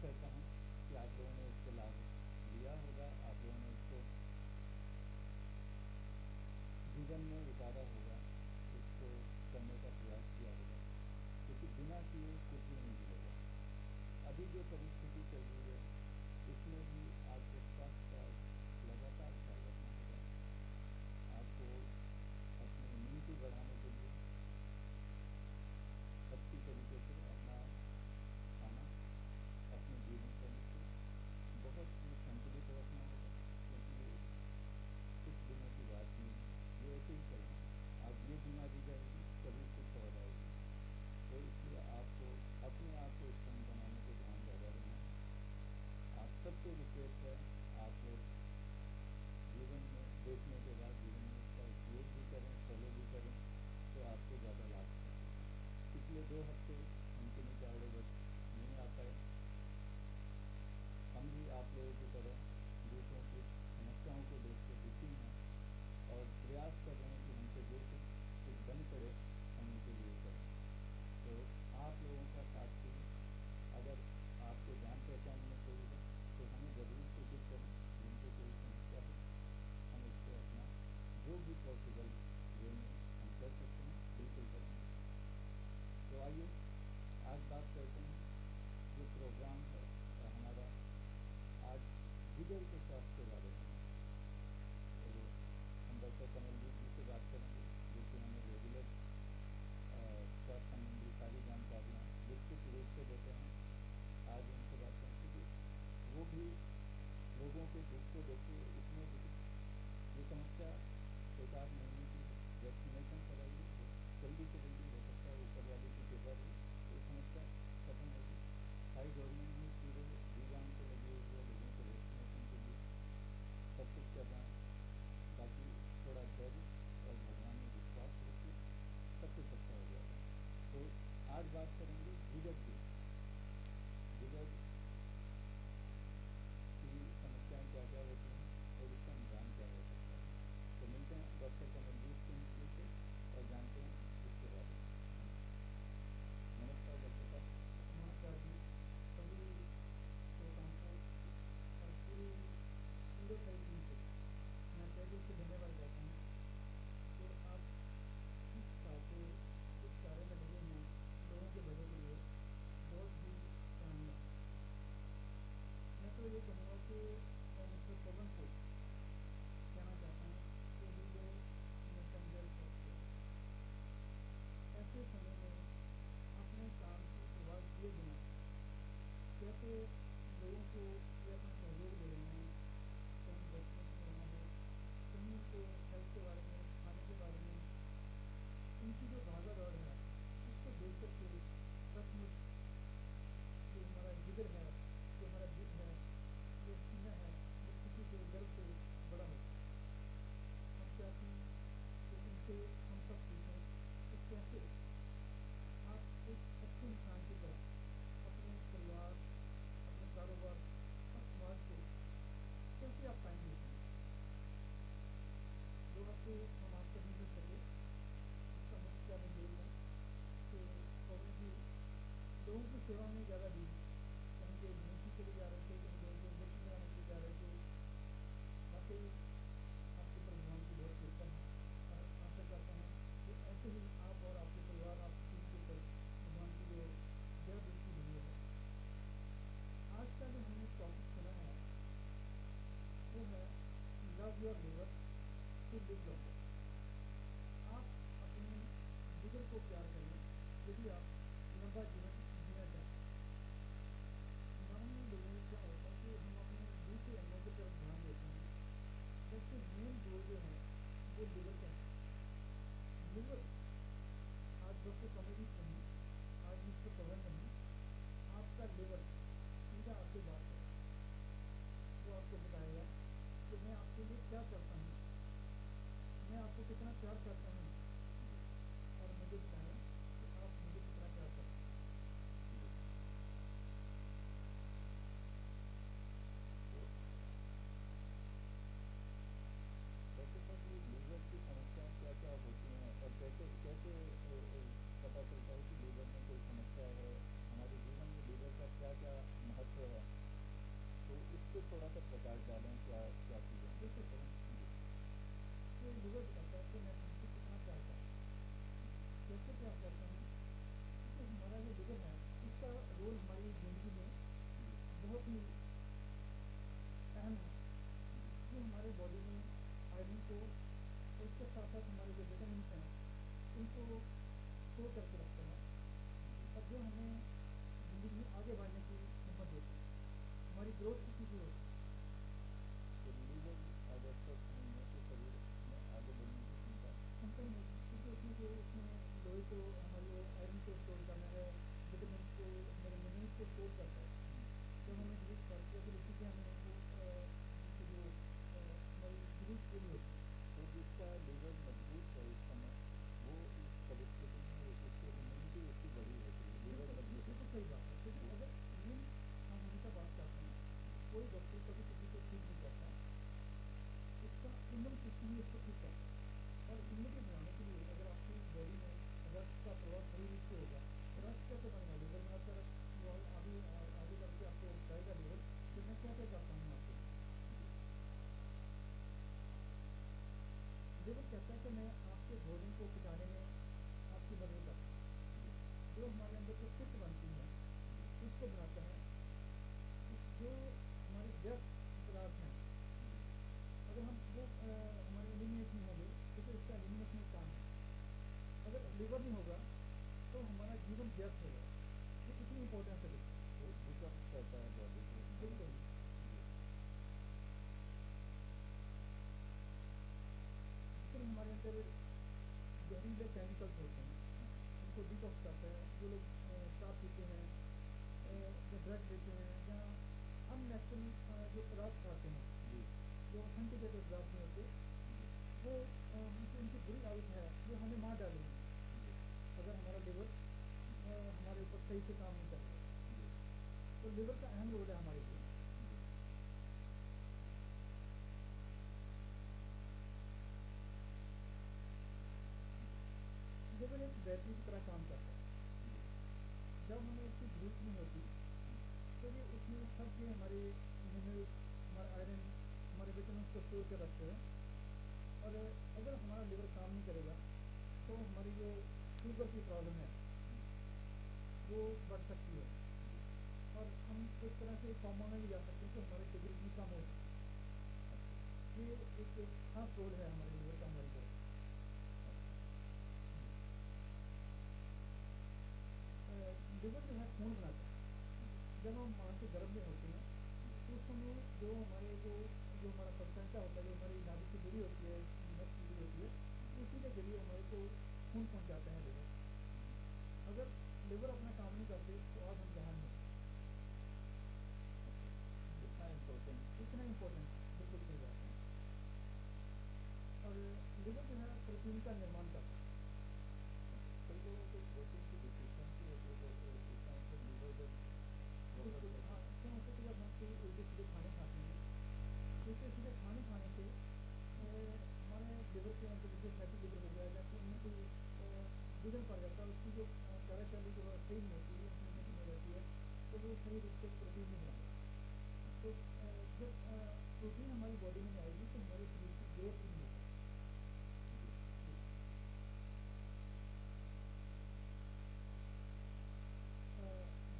करता हूँ कि आप लोगों ने इसको लाभ लिया होगा, आप लोगों ने इसको जीवन में उतारा होगा, इसको करने का प्रयास किया होगा, क्योंकि बिना किए कुछ भी नहीं मिलेगा। अभी जो परिस्थिति चल रही है इसमें भी आपको स्वास्थ्य का लगातार ख्याल रखना होगा। आपको अपनी इम्यूनिटी बढ़ाने के लिए अच्छी तरीके से अपना खाना, अपनी जीवन शैली को बहुत ही संतुलित रखना होगा, क्योंकि ये कुछ दिनों की बात नहीं है, ये ऐसे ही चलना है। अब ये बीमारी जाएगी, कभी कुछ और आएगी, तो इसलिए आपको अपने आप को स्ट्रॉन्ग बनाने पे ध्यान ज़्यादा देना है। आप सबसे रिक्वेस्ट है, आप लोग जीवन में देखने के बाद जीवन में इसका उपयोग भी करें, फॉलो भी करें, तो आपको ज़्यादा लाभ हो सकेगा। पिछले 2 हफ्ते हम किन्हीं कारणवश नहीं आ पाए। हम भी आप लोगों की तरह दूसरों की समस्याओं को देख के दुखी हैं और प्रयास कर रहे हैं कि हमसे जो कुछ बन पड़े हम उनके लिए करें। तो आप लोगों का साथ भी अगर आपको जान पहचान में कोई है तो हमें ज़रूर सूचित करें। जिनको कोई समस्या है हम उसको अपना जो भी पॉसिबल वे में हम कर सकते हैं बिल्कुल करेंगे। तो आइए आज बात करते हैं जो प्रोग्राम है हमारा आज जिगर के स्वास्थ्य के बारे में। तो हम डॉक्टर कमलजीत जी से बात करेंगे, जो कि हमें रेगुलर स्वास्थ्य संबंधी सारी जानकारियाँ विस्तृत रूप से देते हैं। आज उनसे बात करेंगे कि वो भी लोगों के दुख को देखते इसमें ये समस्या 1-8 महीने की वैक्सीनेशन कराइए, जल्दी से जल्दी हो सकता है ऊपर वाले की कृपा से ये समस्या खत्म होगी। हाई गवर्नमेंट में पूरे जीवन पे लगे हुए लोगों को वैक्सीनेशन के लिए सब कुछ कर रहे हैं। बाकी थोड़ा धैर्य और भगवान में विश्वास रखिए, सब कुछ अच्छा हो जाएगा। तो आज बात करेंगे जिगर की। जिगर की समस्याएं क्या क्या होती हैं और इसका निदान क्या हो सकता है। तो मिलते हैं डॉक्टर कमलजीत सिंह जी से और जानते हैं इसके बारे में। नमस्कार डॉक्टर साहब। नमस्कार जी, सभी श्रोताओं को और पूरी इंडोसाइड टीम को मैं तहे दिल से धन्यवाद देता हूँ कि आप इस हिसाब से इस कार्य में लगे हैं लोगों के भले के लिए, बहुत ही सराहनीय है। मैं तो ये कहूँगा कि मैं मिस्टर पवन को कहना चाहता हूँ कि he is a messenger of God. ऐसे समय में अपने काम की परवाह किए बिना कैसे लोगों को ये अपना सहयोग दे रहे हैं, कहीं वैक्सीनेशन होना हो, कहीं उनको हेल्थ के बारे में, खाने के बारे में, उनकी जो भागा दौड़ है उसको देख करके सचमुच जो हमारा जिगर है, जो हमारा दिल है, जो सीना है, वो खुशी से गर्व से बड़ा होता है। हम चाहते हैं कि इनसे हम सब सीखें कि कैसे आप एक अच्छे इंसान की तरह अपने परिवार, अपने कारोबार और समाज को कैसे आप टाइम दे सकें। 2 हफ्ते हम आपसे नहीं मिल सके, इसका मुख्य कारण यही है कि पवन जी लोगों की सेवा में ज़्यादा बिजी, कहीं पे ड्यूटी के लिए जा रहे थे, कहीं लोगों को इंजेक्शन लगाने के लिए जा रहे थे। वाकई आपके पर भगवान की बहुत कृपा है और आशा करता हूँ कि ऐसे ही आप और आपके परिवार, आपकी टीम के ऊपर भगवान की जो दया दृष्टि बनी रहे। आज का जो हमने टॉपिक चुना है वो है love your liver to live longer. आप अपने जिगर को प्यार करें यदि आप लंबा जीवन जीना चाहते हैं। साथ हमारे जो विटामिन्स हैं उनको स्टोर करके रखते हैं और जो हमें ज़िंदगी में आगे बढ़ने की हिम्मत देते हैं। हमारी ग्रोथ इसी से होती है। तो लीवर अगर स्वस्थ नहीं है तो शरीर में आगे बढ़ने की क्षमता ही नहीं, क्योंकि उसमें लोहे को, हमारे वो आयरन को स्टोर करना है, विटामिन्स को, हमारे मिनरल्स को स्टोर करता है। जब हमें ज़रूरत पड़ती है फिर उसी से हमें वो जो हमारी ज़रूरत पूरी होती है। तो जिसका लीवर मजबूत है इस समय वो इस परिस्थिति में उसकी इम्यूनिटी उसकी बड़ी होती है, लीवर मजबूत है। बिल्कुल सही बात है, क्योंकि अगर इम्यून, हम हमेशा बात करते हैं, कोई डॉक्टर कभी किसी को ठीक नहीं करता, इसका इम्यून सिस्टम ही इसको ठीक करता है। और इम्यूनिटी बनाने के लिए अगर आपकी बॉडी में रक्त का प्रवाह सही रूप से होगा, रक्त कैसे बनेगा? लीवर में आपका रक्त वो आगे आगे बढ़ के आपको जाएगा लीवर। तो मैं क्या क्या करता हूँ आपको, लीवर कहता है कि मैं आपके भोजन को पचाने में आपकी मदद करता हूँ। जो हमारे अंदर जो पित्त बनती है उसको बनाता है। जो हमारे व्यर्थ पदार्थ हैं अगर हम वो हमारे एलिमिनेट नहीं होंगे तो फिर इसका एलिमिनेशन काम है। अगर लीवर नहीं होगा तो हमारा जीवन व्यर्थ होगा। ये इतनी इंपॉर्टेंस है। वो डिटॉक्स करता है बॉडी को। बिल्कुल। जितने हमारे अंदर जहरीले केमिकल्स होते हैं उनको डिटॉक्स करता है। जो लोग शराब पीते हैं या ड्रग लेते हैं या अननेचुरल जो पदार्थ खाते हैं जो ऑथेंटिकेटेड पदार्थ नहीं होते, वो उनकी बुरी आदत है वो हमें मार डालेगी अगर हमारा लिवर हमारे ऊपर सही से काम नहीं करेगा। तो लिवर का अहम रोल है हमारे लिए। लिवर एक बैटरी की तरह काम करता है। जब हमें इसकी जरूरत नहीं होती तो ये उसमें सब के हमारे मिनरल्स, हमारा आयरन, हमारे विटामिन्स को स्टोर कर रखते हैं। और अगर हमारा लिवर काम नहीं करेगा तो हमारी जो शुगर की प्रॉब्लम है वो बढ़ सकती है और हम एक तरह से कॉमा में भी जा सकते हैं कि हमारी शुगर इतनी कम हो सकती है। ये एक खास रोल है हमारे लिवर का हमारी बॉडी। लिवर जो है खून बनाता है। जब हम माँ के गर्भ में होते हैं तो उस समय जो हमारा प्लेसेंटा होता है, जो हमारी नाभि से जुड़ी होती है, नस से जुड़ी होती है, उसी के जरिए हमारे को खून पहुँचाते हैं लिवर। अगर लिवर अपना काम नहीं करते तो आज हम जहां नहीं। इतना इम्पोर्टेंट, बिल्कुल सही बात है। और लिवर जो है प्रोटीन का निर्माण करता है। कई लोगों को प्रोटीन की डिफिशियंसी होती है तो इसका मतलब लीवर जब हाँ, क्या होता है कि जब हम कोई उल्टे सीधे खाने खाते हैं, उल्टे सीधे खाने खाने से हमारे लिवर के अंदर जो फैटी लिवर हो गया या फिर उनमें कोई विघन पड़ जाता है, उसकी जो कार्यशैली जो सही नहीं होती है, इन्फ्लेमेशन हो जाती है, तो वो सही रूप से प्रोटीन नहीं बनाता। तो जब प्रोटीन हमारी बॉडी में आएगी तो हमारे शरीर की ग्रोथ नहीं होगी।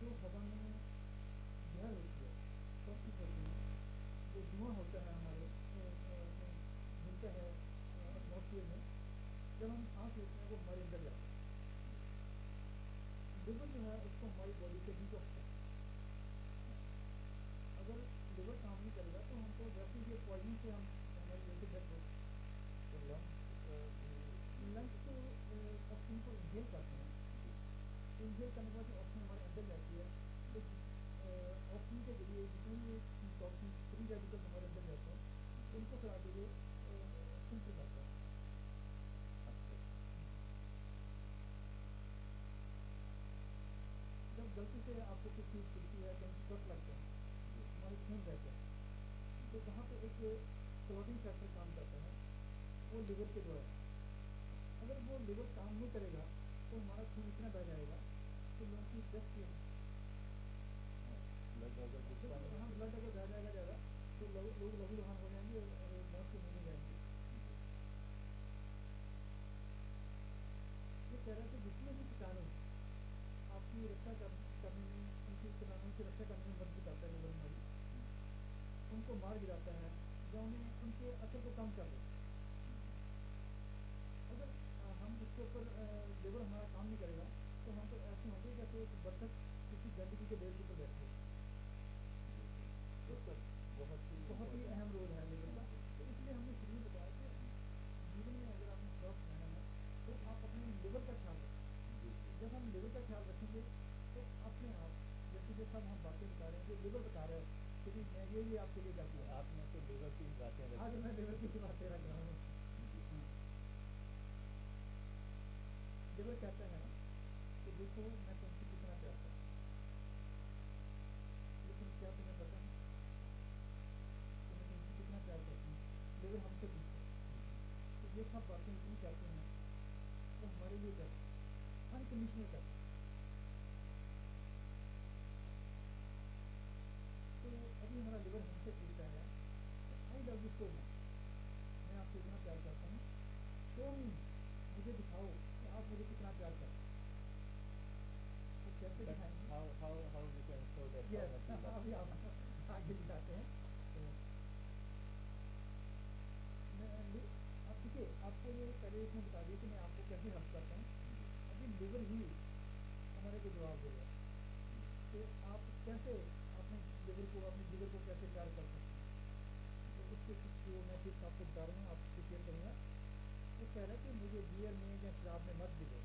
जो हवा में जहर होती है, टॉक्सिक होती है, जो धुआं होता है हमारे घूमता है एटमॉस्फेयर में, जब हम सांस लेते हैं वो हमारे अंदर जाता है। लिवर जो है उसको हमारी बॉडी से डिटॉक्स करता है। अगर लिवर काम नहीं करेगा तो हमको वैसे ही पॉइजन से हम हमारी जैसे डेथ हो। तो लंग्स तो ऑक्सीजन को इनहेल करते हैं। इनहेल करने के बाद जो ऑक्सीजन हमारे अंदर जाती है तो ऑक्सीजन के जरिए जितने भी टॉक्सिन फ्री रेडिकल्स हमारे अंदर जाते हैं उनको फिर आगे ये फिल्टर करता है। जब गलती से आपको कुछ चीज़ छूटती है, कहीं कट लगता है, हमारे खून बहते हैं, तो वहाँ पे एक क्लॉटिंग फैक्टर काम करता है, वो लिवर के द्वारा। अगर वो लिवर काम नहीं करेगा तो हमारा खून इतना बह जाएगा तो लोगों की डेथ की ब्लड अगर बह जाएगा ज़्यादा तो लोग लहू लुहान हो जाएंगे और मौत के मुँह में जाएंगे। ये कह रहा है कि जितने भी कीटाणु आपकी रक्षा करने में, उनकी कीटाणुओं की रक्षा करने में मदद करता है लिवर हमारी, उनको मार गिराता है या उनके असर को कम कर देता है। ऐसी होती है जैसे एक बत्तख किसी गंदगी के ढेर के ऊपर बैठी है। उसका बहुत ही अहम रोल है लिवर का। तो इसलिए हमने शुरू में बताया कि जीवन में अगर आपने स्वस्थ रहना है तो आप अपने लिवर का ख्याल रखें। जब हम लिवर का ख्याल रखेंगे तो अपने आप जैसे ये सब हम बातें बता रहे हैं, जो लिवर बता रहे हो कि भाई मैं ये आपके लिए करती हूँ, आपने तो लिवर की बातें रखी। आज मैं लिवर की बातें रख रहा हूँ। लिवर कहता है कि देखो मैं तुमसे कितना प्यार करता हूँ, लेकिन क्या तुम्हें पता है कि मैं तुमसे कितना प्यार करता हूँ? लिवर हमसे पूछता है। तो ये सब बातें इतनी कहते हैं तो हमारे लिए कहते हैं, अनकंडीशनल कहते हैं। तो अभी हमारा लिवर हमसे पूछता है I love you so much, मैं आपसे इतना प्यार करता हूँ, शो मी, मुझे दिखाओ कि आप मुझे कितना प्यार करते हैं। तो कैसे दिखाएंगे? How we can show that? Yes, अभी आप आगे दिखाते हैं। तो अब देखिए आपको ये पहले इसमें बता दिया कि मैं आपको कैसे हेल्प करता हूँ। अभी लिवर ही हमारे को जवाब देगा कि आप कैसे अपने लिवर को, अपने जिगर को कैसे प्यार कर सकते हैं। तो उसके कुछ जो मैं टिप्स आपको बता रहा हूँ, आपसे शेयर करूँगा। वो कह रहा है कि मुझे बियर में या शराब में मत भिगो।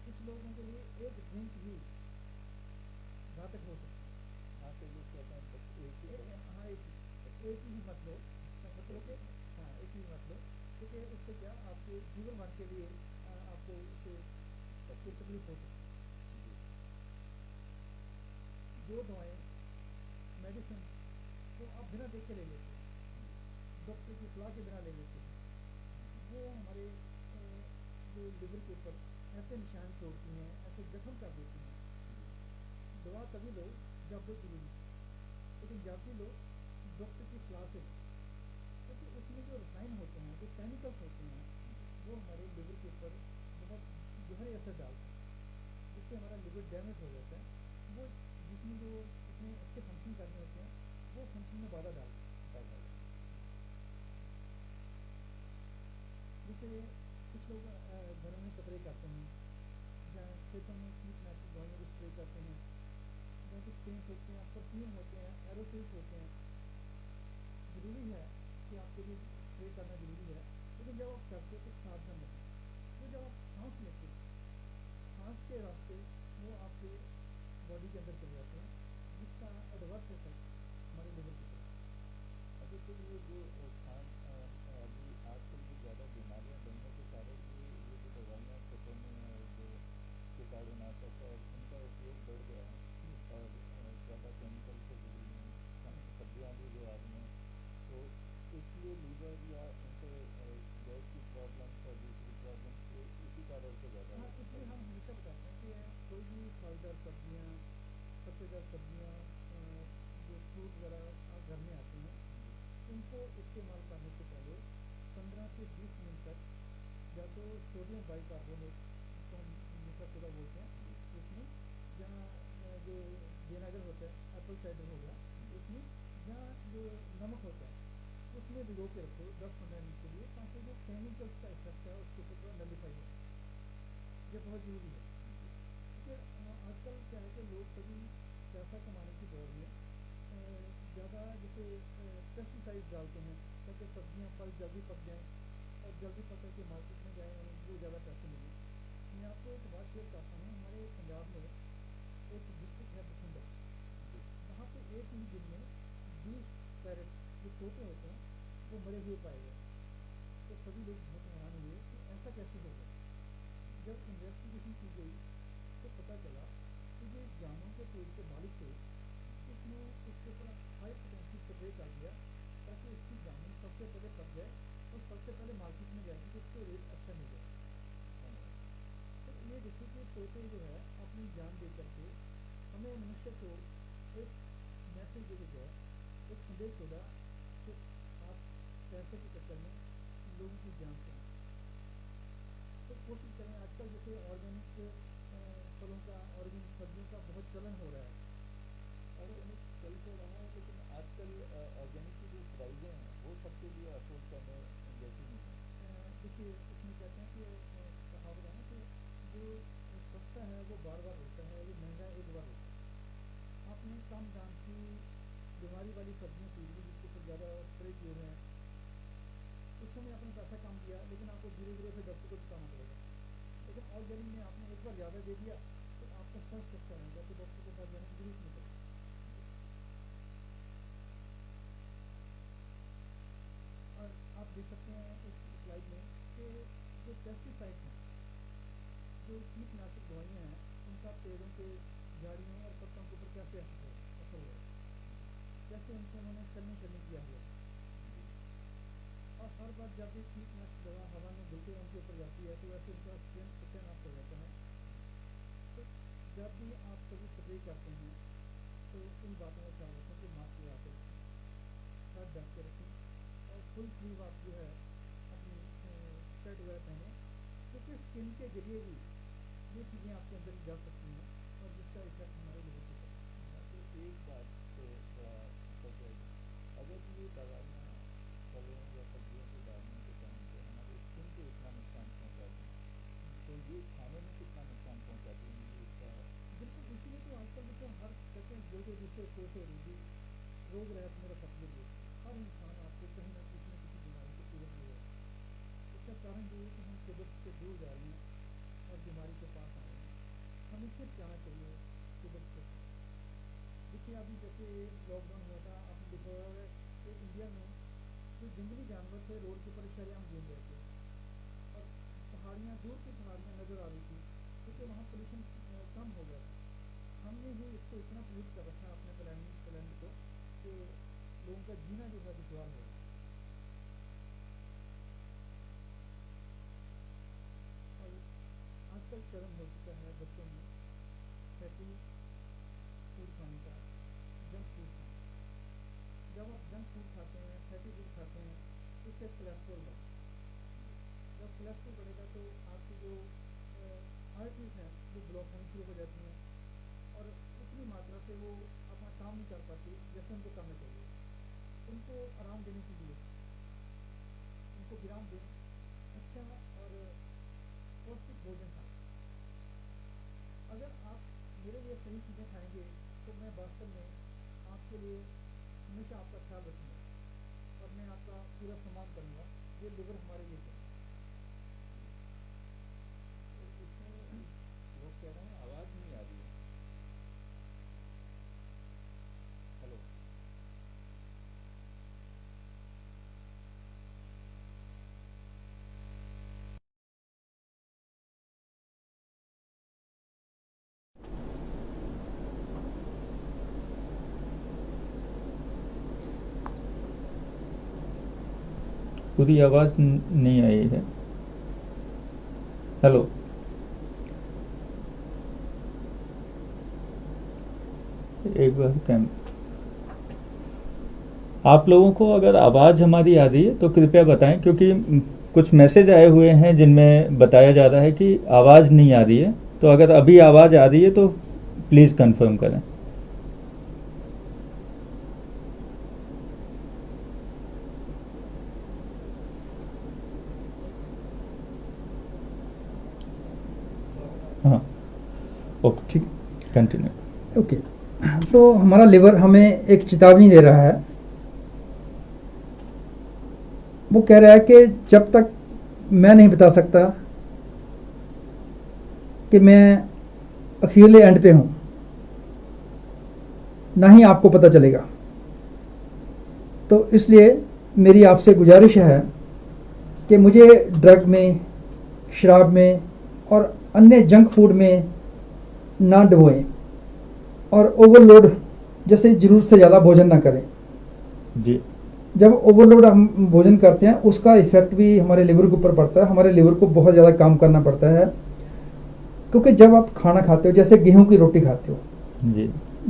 कुछ लोगों के लिए एक ड्रिंक ही घातक हो सकती है। हाँ तो ये कहते हैं बस एक ही हाँ एक ही मत लो, मतलब कि हाँ एक ही मत लो, क्योंकि उससे क्या आपके जीवन भर के लिए आपको उससे तकलीफ हो सकती है। जो दवाएं मेडिसिन तो आप बिना देखे ले लेते हैं, डॉक्टर की सलाह के बिना ले लेते हैं, वो हमारे जो लिवर के ऊपर ऐसे निशान छोड़ती हैं, ऐसे जख्म कर देती हैं। दवा तभी लो जब वो जरूरी है, लेकिन जब भी लो डॉक्टर की सलाह से लो, क्योंकि उसमें जो रसायन होते हैं, जो केमिकल्स होते हैं, वो हमारे लिवर के ऊपर बहुत गहरे असर डालते हैं, जिससे हमारा लिवर डैमेज हो जाता है। वो जिसमें जो उसमें अच्छे फंक्शन करने होते हैं वो फंक्शन में बाधा डालते हैं। जैसे कुछ लोग घरों में स्प्रे करते हैं या खेतों में कीटनाशक दवाइयाँ स्प्रे करते हैं, या कुछ पेंट होते हैं, परफ्यूम होते हैं, एरोसोल्स होते हैं। ज़रूरी है कि आपके लिए स्प्रे करना ज़रूरी है, लेकिन जब आप करते हो तो सावधान रहें। तो जब आप सांस लेते हो, सांस के रास्ते वो आपके बॉडी के अंदर चले जाते हैं, जिसका एडवर्स इफेक्ट हमारे लिवर की तरफ। अभी तो ये जो अभी आजकल जो ज़्यादा बीमारियां बनने के कारण ये जो दवाइयाँ खेतों में और जो कीटाणुनाशक और इनका उपयोग बढ़ गया है और ज़्यादा केमिकल से जुड़ी हुई सब्जियाँ भी जो आ रही हैं, तो इसलिए लीवर या इनसे गैस की प्रॉब्लम्स और दूसरी प्रॉब्लम्स इसी कारण से ज़्यादा हाँ, इसलिए हम हमेशा बताते हैं कि कोई भी फलदार सब्जियाँ, पत्तेदार सब्जियाँ, जो फ्रूट वगैरह घर में आते हैं, उनको इस्तेमाल करने से पहले 15 से 20 मिनट तक या तो सोडियम बाइकार्बोनेट, जिसको हम मीठा सोडा बोलते हैं, उसमें, या जो विनेगर होता है, एप्पल साइडर हो गया उसमें, या जो नमक होता है उसमें भिगो के रखो 10-15 मिनट के लिए, ताकि जो केमिकल्स का इफेक्ट है उसके ऊपर थोड़ा नलीफाई हो। ये बहुत ज़रूरी है, क्योंकि आजकल क्या है कि लोग सभी पैसा कमाने की दौड़ में ज़्यादा जैसे पेस्टिसाइड्स डालते हैं ताकि सब्जियां फल जल्दी पक जाएं और जल्दी पक करके मार्केट में जाएं और उनको ज़्यादा पैसे मिलें। मैं आपको एक बात शेयर करता हूँ, हमारे पंजाब में एक डिस्ट्रिक्ट है बठिंडा, वहाँ पे एक ही दिन में 20 पैरेट जो तोते होते हैं वो मरे हुए पाए गए। तो सभी लोग बहुत हैरान हुए कि ऐसा कैसे हो गया। जब इन्वेस्टिगेशन की गई तो पता चला कि जो जानवरों के पेट के मालिक थे उसने उसके ऊपर हाई पोटेंशियल स्प्रे कर दिया ताकि उसकी जामुन सबसे पहले पक जाए और सबसे पहले मार्केट में जाए कि उसको रेट अच्छा मिल जाए। तो ये देखिए कि तोते जो है अपनी जान दे करके हमें मनुष्य को एक मैसेज दे गया, एक संदेश होगा कि आप पैसे के चक्कर में लोगों की जान से। तो कोशिश करें, आजकल जैसे ऑर्गेनिक फलों का, ऑर्गेनिक सब्जियों का बहुत चलन हो रहा है। ऑर्गेनिक चल तो रहा है, लेकिन आजकल ऑर्गेनिक की जो प्राइजें हैं वो सबके लिए अफोर्ड करने जैसी नहीं है। देखिए उसमें कहते हैं कि कहावत है ना कि जो सस्ता है वो बार बार होता है, ये महंगा एक बार होता है। आपने कम दाम की बीमारी वाली सब्जियाँ खरीद ली जिसके ऊपर ज़्यादा स्प्रे किए हुए हैं, उस समय आपने पैसा कम दिया, लेकिन आपको धीरे धीरे फिर डॉक्टर को चुकाना पड़ेगा। लेकिन ऑर्गेनिक में आपने एक बार ज़्यादा दे दिया तो आपका स्वास्थ्य अच्छा रहेगा, तो डॉक्टर के पास जाने की जरूरत नहीं पड़ेगी। और आप देख सकते हैं इस स्लाइड में कि जो पेस्टिसाइड्स हैं, जो कीटनाशक दवाइयाँ हैं, उनका पेड़ों के झाड़ियों और पत्तों के ऊपर कैसे असर हो रहा है, कैसे उनको उन्होंने चलने किया हुआ है। और हर बार जब भी कीटनाशक दवा हवा में बिल्कुल उनके ऊपर जाती है तो वैसे उनका स्ट्रेन अप हो जाता है। तो जब भी आप कभी स्प्रे करते हैं तो इन बातों का ख्याल रखें कि मास्क लगा के रखें, सर ढक के रखें, और फुल स्लीव आप जो है अपनी शर्ट वगैरह पहने, क्योंकि स्किन के जरिए भी ये चीज़ें आपके अंदर जा सकती हैं और जिसका इफेक्ट हमारे लोगों को पड़ता है। तो एक बात तो अगर ये दवाइयाँ फलों या सब्जियों को डालने के टाइम पे हमारे स्किन को इतना नुकसान पहुँचाती हैं, तो ये खाने में कितना नुकसान पहुँचाती है, मुझे इसका बिल्कुल। इसलिए तो आजकल देखो हर कहते हैं जो जिससे सो से रोगी रोग रहत मेरा सतलुज है, हर इंसान आपको कहीं ना किसी बीमारी से पीड़ित हो जाए। इसका कारण ये है कि हम कुदरत से दूर जा रहे हैं और बीमारी के पास आ रहे हैं। हमें फिर जाना चाहिए कुदरत के पास। देखिए अभी जैसे लॉकडाउन हुआ था, आपने देखा होगा कि इंडिया में जो जंगली जानवर थे रोड के ऊपर शरेआम घूम रहे थे, और पहाड़ियाँ, दूर की पहाड़ियाँ नज़र आ रही थी, क्योंकि वहाँ पोल्यूशन कम हो गया था। हमने ही इसको इतना पोल्यूट कर रखा है अपने प्लानिट को कि लोगों का जीना जो है दुश्वार हो रहा है। और आजकल चरम हो चुका है बच्चों में फैटी फूड खाने का, जंक फूड खाने का। जब आप जंक फूड खाते हैं, फैटी फूड खाते हैं, इससे कोलेस्ट्रॉल बढ़ता है। जब कोलेस्ट्रॉल बढ़ेगा तो आपकी जो आर्टरीज हैं वो ब्लॉक होनी शुरू हो जाती हैं, और उतनी मात्रा से वो अपना काम नहीं कर पाती जैसे उनको करना चाहिए। उनको आराम देने की जरूरत है, उनको विराम दें, अच्छा और पौष्टिक भोजन खाएं। अगर आप मेरे लिए सही चीज़ें खाएंगे तो मैं वास्तव में आपके लिए हमेशा आपका ख्याल रखूँगा और मैं आपका पूरा सम्मान करूँगा। ये लिवर हमारे लिए है। इसमें लोग कह रहे हैं आवाज़ नहीं आ रही है। हेलो, पूरी आवाज़ नहीं आई है। हेलो, एक बार कैम आप लोगों को अगर आवाज़ हमारी आ रही है तो कृपया बताएं, क्योंकि कुछ मैसेज आए हुए हैं जिनमें बताया जा रहा है कि आवाज़ नहीं आ रही है। तो अगर अभी आवाज़ आ रही है तो प्लीज़ कंफर्म करें। हाँ, ओके, ठीक, कंटिन्यू। ओके। तो हमारा लिवर हमें एक चेतावनी दे रहा है। वो कह रहा है कि जब तक मैं नहीं बता सकता कि मैं अखीरले एंड पे हूँ, ना ही आपको पता चलेगा। तो इसलिए मेरी आपसे गुजारिश है कि मुझे ड्रग में, शराब में और अन्य जंक फूड में ना डुबोएं, और ओवरलोड जैसे ज़रूरत से ज़्यादा भोजन ना करें जी। जब ओवरलोड हम भोजन करते हैं उसका इफ़ेक्ट भी हमारे लिवर के ऊपर पड़ता है। हमारे लिवर को बहुत ज़्यादा काम करना पड़ता है, क्योंकि जब आप खाना खाते हो, जैसे गेहूं की रोटी खाते हो जी,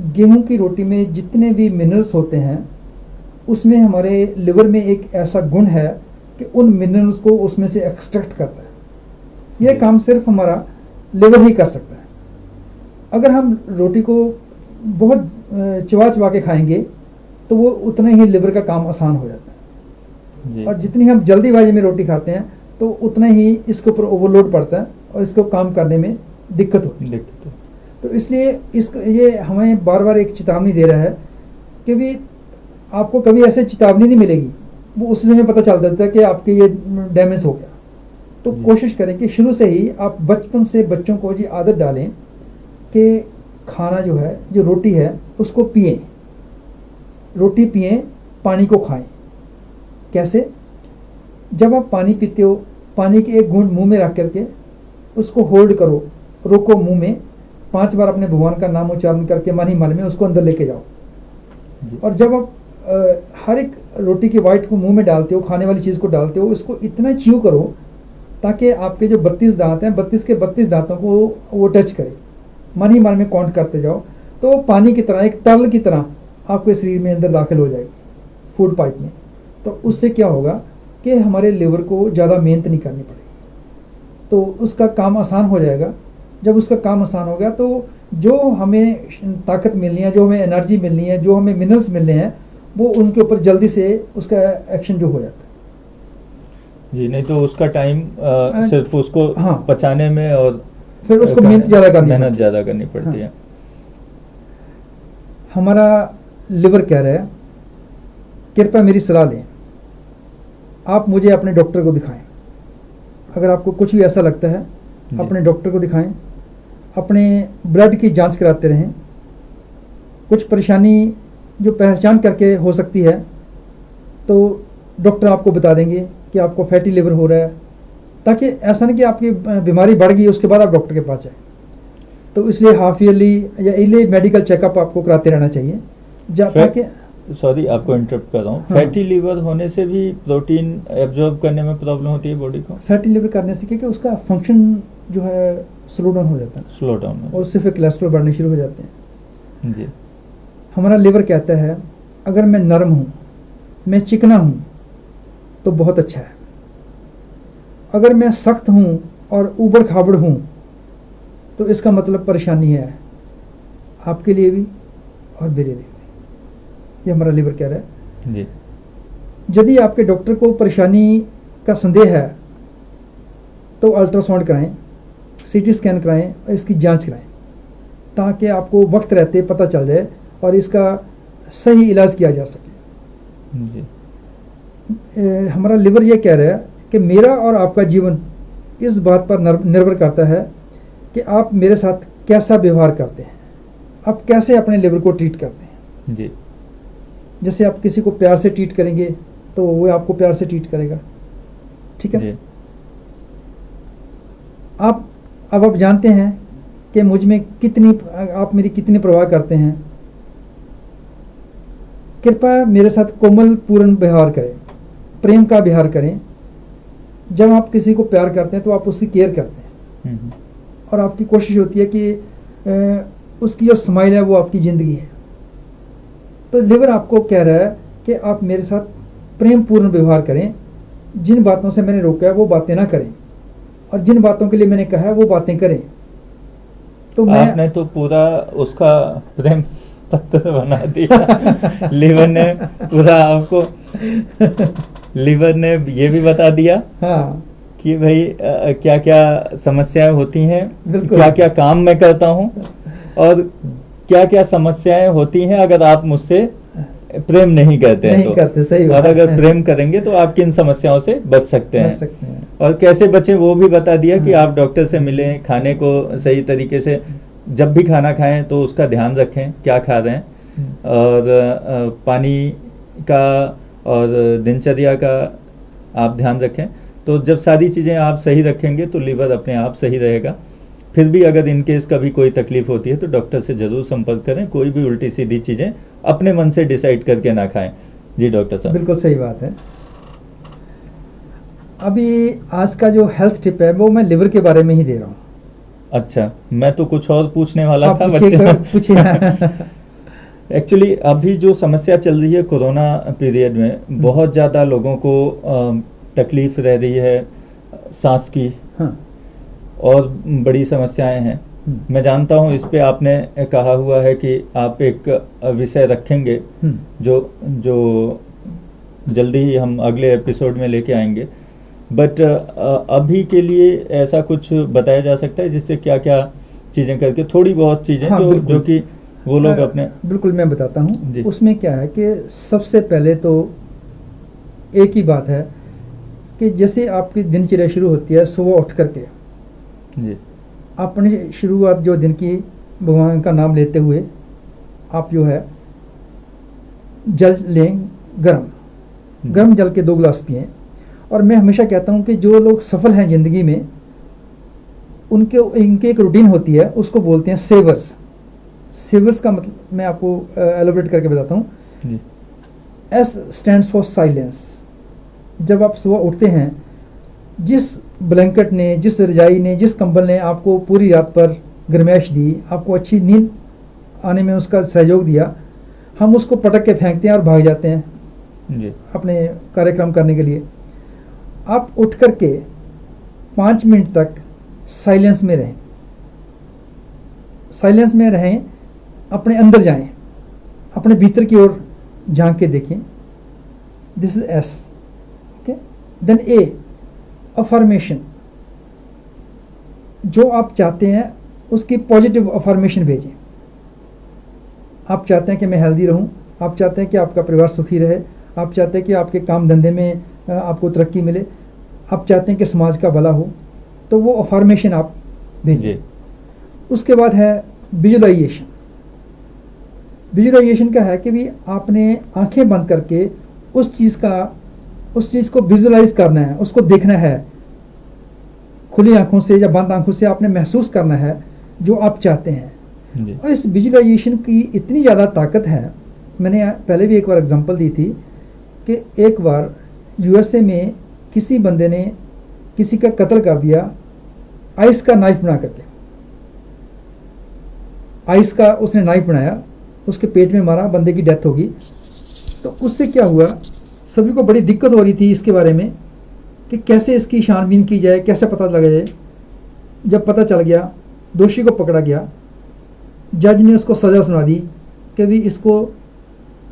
गेहूं की रोटी में जितने भी मिनरल्स होते हैं उसमें हमारे लिवर में एक ऐसा गुण है कि उन मिनरल्स को उसमें से एक्सट्रैक्ट करता है। यह काम सिर्फ हमारा लिवर ही कर सकता है। अगर हम रोटी को बहुत चबा चबा के खाएंगे तो वो उतने ही लिवर का काम आसान हो जाता है जी। और जितनी हम जल्दीबाजी में रोटी खाते हैं तो उतना ही इसके ऊपर ओवरलोड पड़ता है और इसको काम करने में दिक्कत होती है। तो इसलिए ये हमें बार बार एक चेतावनी दे रहा है कि भी आपको कभी ऐसे चेतावनी नहीं मिलेगी, वो उसी समय पता चल जाता है कि आपके ये डैमेज हो गया। तो कोशिश करें कि शुरू से ही आप बचपन से बच्चों को जी आदत डालें कि खाना जो है, जो रोटी है उसको पिएं, रोटी पिएं, पानी को खाएं। कैसे? जब आप पानी पीते हो, पानी के एक घूंट मुंह में रख करके उसको होल्ड करो, रोको मुंह में, 5 बार अपने भगवान का नाम उच्चारण करके मन ही मन में उसको अंदर लेके जाओ। और जब आप हर एक रोटी के वाइट को मुंह में डालते हो, खाने वाली चीज़ को डालते हो, इसको इतना च्यू करो ताकि आपके जो 32 दांत हैं, 32 के 32 दांतों को वो टच करे। मन ही मन में काउंट करते जाओ, तो पानी की तरह, एक तरल की तरह आपके शरीर में अंदर दाखिल हो जाएगी, फूड पाइप में। तो उससे क्या होगा कि हमारे लिवर को ज़्यादा मेहनत नहीं करनी पड़ेगी, तो उसका काम आसान हो जाएगा। जब उसका काम आसान हो गया तो जो हमें ताकत मिलनी है, जो हमें एनर्जी मिलनी है, जो हमें मिनरल्स मिलने हैं, वो उनके ऊपर जल्दी से उसका एक्शन जो हो जाता है। जी, नहीं तो उसका टाइम सिर्फ उसको हाँ, पचाने में और फिर उसको मेहनत ज़्यादा करनी पड़ती है। हमारा लिवर कह रहा है कृपया मेरी सलाह लें, आप मुझे अपने डॉक्टर को दिखाएं। अगर आपको कुछ भी ऐसा लगता है अपने डॉक्टर को दिखाएं, अपने ब्लड की जांच कराते रहें। कुछ परेशानी जो पहचान करके हो सकती है तो डॉक्टर आपको बता देंगे कि आपको फैटी लिवर हो रहा है, ताकि ऐसा नहीं कि आपकी बीमारी बढ़ गई उसके बाद आप डॉक्टर के पास जाएं। तो इसलिए हाफ ईयरली या ईयरली मेडिकल चेकअप आपको कराते रहना चाहिए। ताकि सॉरी आपको इंटरप्ट कर रहा हूँ, फैटी लिवर होने से भी प्रोटीन एब्जॉर्ब करने में प्रॉब्लम होती है बॉडी को? फैटी लिवर करने से क्योंकि उसका फंक्शन जो है स्लो डाउन हो जाता है, स्लो डाउन, और उससे फिर कोलेस्ट्रॉल बढ़ने शुरू हो जाते हैं। जी। हमारा लिवर कहता है अगर मैं नरम हूँ, मैं चिकना हूँ तो बहुत अच्छा है। अगर मैं सख्त हूँ और ऊबड़ खाबड़ हूँ तो इसका मतलब परेशानी है आपके लिए भी और मेरे लिए भी। ये हमारा लिवर कह रहा है। जी। यदि आपके डॉक्टर को परेशानी का संदेह है तो अल्ट्रासाउंड कराएं, सीटी स्कैन कराएं और इसकी जांच कराएं, ताकि आपको वक्त रहते पता चल जाए और इसका सही इलाज किया जा सके। जी। हमारा लिवर ये कह रहा है कि मेरा और आपका जीवन इस बात पर निर्भर करता है कि आप मेरे साथ कैसा व्यवहार करते हैं, आप कैसे अपने लिवर को ट्रीट करते हैं। जी। जैसे आप किसी को प्यार से ट्रीट करेंगे तो वो आपको प्यार से ट्रीट करेगा, ठीक है। अब आप जानते हैं कि मुझ में आप मेरी कितनी परवाह करते हैं। कृपया मेरे साथ कोमल पूर्ण व्यवहार करें, प्रेम का व्यवहार करें। जब आप किसी को प्यार करते हैं तो आप उसकी केयर करते हैं, और आपकी कोशिश होती है कि उसकी जो स्माइल है वो आपकी ज़िंदगी है। तो लिवर आपको कह रहा है कि आप मेरे साथ प्रेम पूर्ण व्यवहार करें, जिन बातों से मैंने रोका है वो बातें ना करें, और जिन बातों के लिए मैंने कहा है वो बातें करें। तो आपने तो पूरा उसका प्रेम पत्र बना दिया। लिवर ने पूरा आपको लिवर ने ये भी बता दिया हाँ कि भाई क्या क्या समस्याएं होती हैं, क्या क्या काम मैं करता हूं, और क्या क्या समस्याएं होती हैं अगर आप मुझसे प्रेम नहीं करते हैं करते, सही और अगर प्रेम करेंगे तो आप किन समस्याओं से बच सकते हैं और कैसे बचें वो भी बता दिया कि आप डॉक्टर से मिलें, खाने को सही तरीके से जब भी खाना खाएं तो उसका ध्यान रखें क्या खा रहे हैं, और पानी का और दिनचर्या का आप ध्यान रखें। तो जब सारी चीज़ें आप सही रखेंगे तो लिवर अपने आप सही रहेगा। फिर भी अगर इनकेस कभी कोई तकलीफ होती है तो डॉक्टर से ज़रूर संपर्क करें। कोई भी उल्टी सीधी चीज़ें अपने मन से डिसाइड करके ना खाएं। जी डॉक्टर साहब। बिल्कुल सही बात है। अभी आज का जो हेल्थ टिप है वो मैं लिवर के बारे में ही दे रहा हूँ। अच्छा, मैं तो कुछ और पूछने वाला था। एक्चुअली अभी जो समस्या चल रही है कोरोना पीरियड में, बहुत ज़्यादा लोगों को तकलीफ रह रही है सांस की। हाँ। और बड़ी समस्याएं हैं। मैं जानता हूं इस पे आपने कहा हुआ है कि आप एक विषय रखेंगे जो जल्दी ही हम अगले एपिसोड में लेके आएंगे। बट अभी के लिए ऐसा कुछ बताया जा सकता है जिससे क्या क्या चीज़ें करके, थोड़ी बहुत चीज़ें हाँ, जो बिल्कुल। जो कि वो लोग अपने बिल्कुल मैं बताता हूँ। जी। उसमें क्या है कि सबसे पहले तो एक ही बात है कि जैसे आपकी दिनचर्या शुरू होती है सुबह उठ करके, जी अपनी शुरुआत जो दिन की भगवान का नाम लेते हुए आप जो है जल लें, गर्म जल के 2 गिलास पिएं। और मैं हमेशा कहता हूँ कि जो लोग सफल हैं ज़िंदगी में, इनके एक रूटीन होती है, उसको बोलते हैं सेवर्स। सेवर्स का मतलब मैं आपको एलोबरेट करके बताता हूँ। G S stands for silence. जब आप सुबह उठते हैं, जिस ब्लैंकेट ने, जिस रजाई ने, जिस कंबल ने आपको पूरी रात पर गर्माइश दी, आपको अच्छी नींद आने में उसका सहयोग दिया, हम उसको पटक के फेंकते हैं और भाग जाते हैं जी अपने कार्यक्रम करने के लिए। आप उठ करके 5 मिनट तक साइलेंस में रहें, साइलेंस में रहें, अपने अंदर जाएं, अपने भीतर की ओर झांक के देखें। This is S, okay. Then A, affirmation. जो आप चाहते हैं उसकी पॉजिटिव अफर्मेशन भेजें। आप चाहते हैं कि मैं हेल्दी रहूं, आप चाहते हैं कि आपका परिवार सुखी रहे, आप चाहते हैं कि आपके काम धंधे में आपको तरक्की मिले, आप चाहते हैं कि समाज का भला हो, तो वो अफर्मेशन आप भेजिए। उसके बाद है विजुलाइजेशन। विजुलाइजेशन का है कि भी आपने आंखें बंद करके उस चीज़ को विजुलाइज करना है, उसको देखना है। खुली आंखों से या बंद आंखों से आपने महसूस करना है जो आप चाहते हैं। जी और इस विजुलाइजेशन की इतनी ज़्यादा ताकत है, मैंने पहले भी एक बार एग्जांपल दी थी कि एक बार यूएसए में किसी बंदे ने किसी का कत्ल कर दिया आइस का नाइफ बना करके। आइस का उसने नाइफ बनाया, उसके पेट में मारा, बंदे की डेथ होगी। तो उससे क्या हुआ, सभी को बड़ी दिक्कत हो रही थी इसके बारे में कि कैसे इसकी छानबीन की जाए, कैसे पता लगा जाए। जब पता चल गया, दोषी को पकड़ा गया, जज ने उसको सज़ा सुना दी कि भी इसको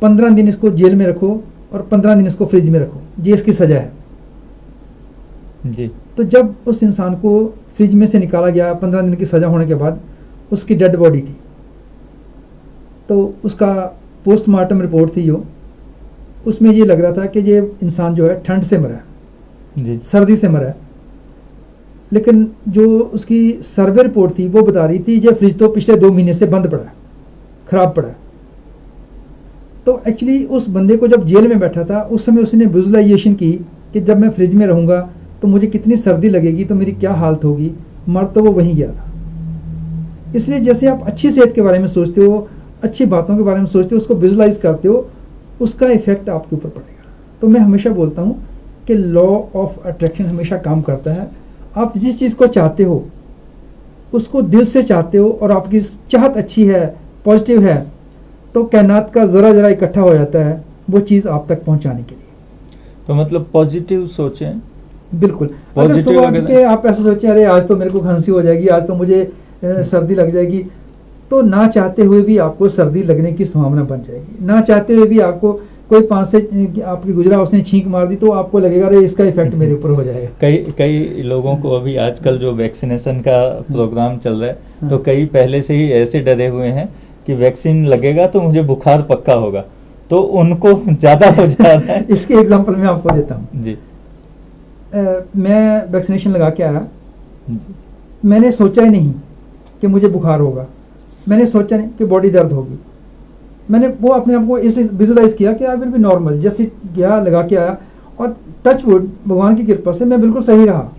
15 दिन इसको जेल में रखो और 15 दिन इसको फ्रिज में रखो, ये इसकी सज़ा है। जी तो जब उस इंसान को फ्रिज में से निकाला गया 15 दिन की सज़ा होने के बाद, उसकी डेड बॉडी थी। तो उसका पोस्टमार्टम रिपोर्ट थी जो, उसमें ये लग रहा था कि ये इंसान जो है ठंड से मरा है, जी सर्दी से मरा है। लेकिन जो उसकी सर्वे रिपोर्ट थी वो बता रही थी ये फ्रिज तो पिछले 2 महीने से बंद पड़ा है, ख़राब पड़ा है। तो एक्चुअली उस बंदे को जब जेल में बैठा था उस समय उसने विजुलाइजेशन की कि जब मैं फ्रिज में रहूँगा तो मुझे कितनी सर्दी लगेगी, तो मेरी क्या हालत होगी। मर तो वो वहीं गया था। इसलिए जैसे आप अच्छी सेहत के बारे में सोचते हो, अच्छी बातों के बारे में सोचते हो, उसको विजुलाइज करते हो, उसका इफेक्ट आपके ऊपर पड़ेगा। तो मैं हमेशा बोलता हूँ कि लॉ ऑफ अट्रैक्शन हमेशा काम करता है। आप जिस चीज़ को चाहते हो उसको दिल से चाहते हो और आपकी चाहत अच्छी है, पॉजिटिव है, तो कायनात का ज़रा ज़रा इकट्ठा हो जाता है वो चीज़ आप तक पहुँचाने के लिए। तो मतलब पॉजिटिव सोचें। बिल्कुल। अगर Positive सुबह उठ अगर- के आप ऐसा सोचें अरे आज तो मेरे को खांसी हो जाएगी, आज तो मुझे सर्दी लग जाएगी, तो ना चाहते हुए भी आपको सर्दी लगने की संभावना बन जाएगी। ना चाहते हुए भी आपको कोई 5 से आपकी गुजरा, उसने छींक मार दी, तो आपको लगेगा अरे इसका इफेक्ट मेरे ऊपर हो जाएगा। कई लोगों को अभी आजकल जो वैक्सीनेशन का प्रोग्राम चल रहा है, तो कई पहले से ही ऐसे डरे हुए हैं कि वैक्सीन लगेगा तो मुझे बुखार पक्का होगा, तो उनको ज़्यादा हो जा रहा है। इसकी एग्जांपल मैं आपको देता हूँ। जी मैं वैक्सीनेशन लगा के आया, जी मैंने सोचा ही नहीं कि मुझे बुखार होगा, मैंने सोचा नहीं कि बॉडी दर्द होगी। मैंने वो अपने आप को ऐसे विजुलाइज किया कि आई विल बी नॉर्मल। जैसे गया, लगा के आया, और टच वुड भगवान की कृपा से मैं बिल्कुल सही रहा।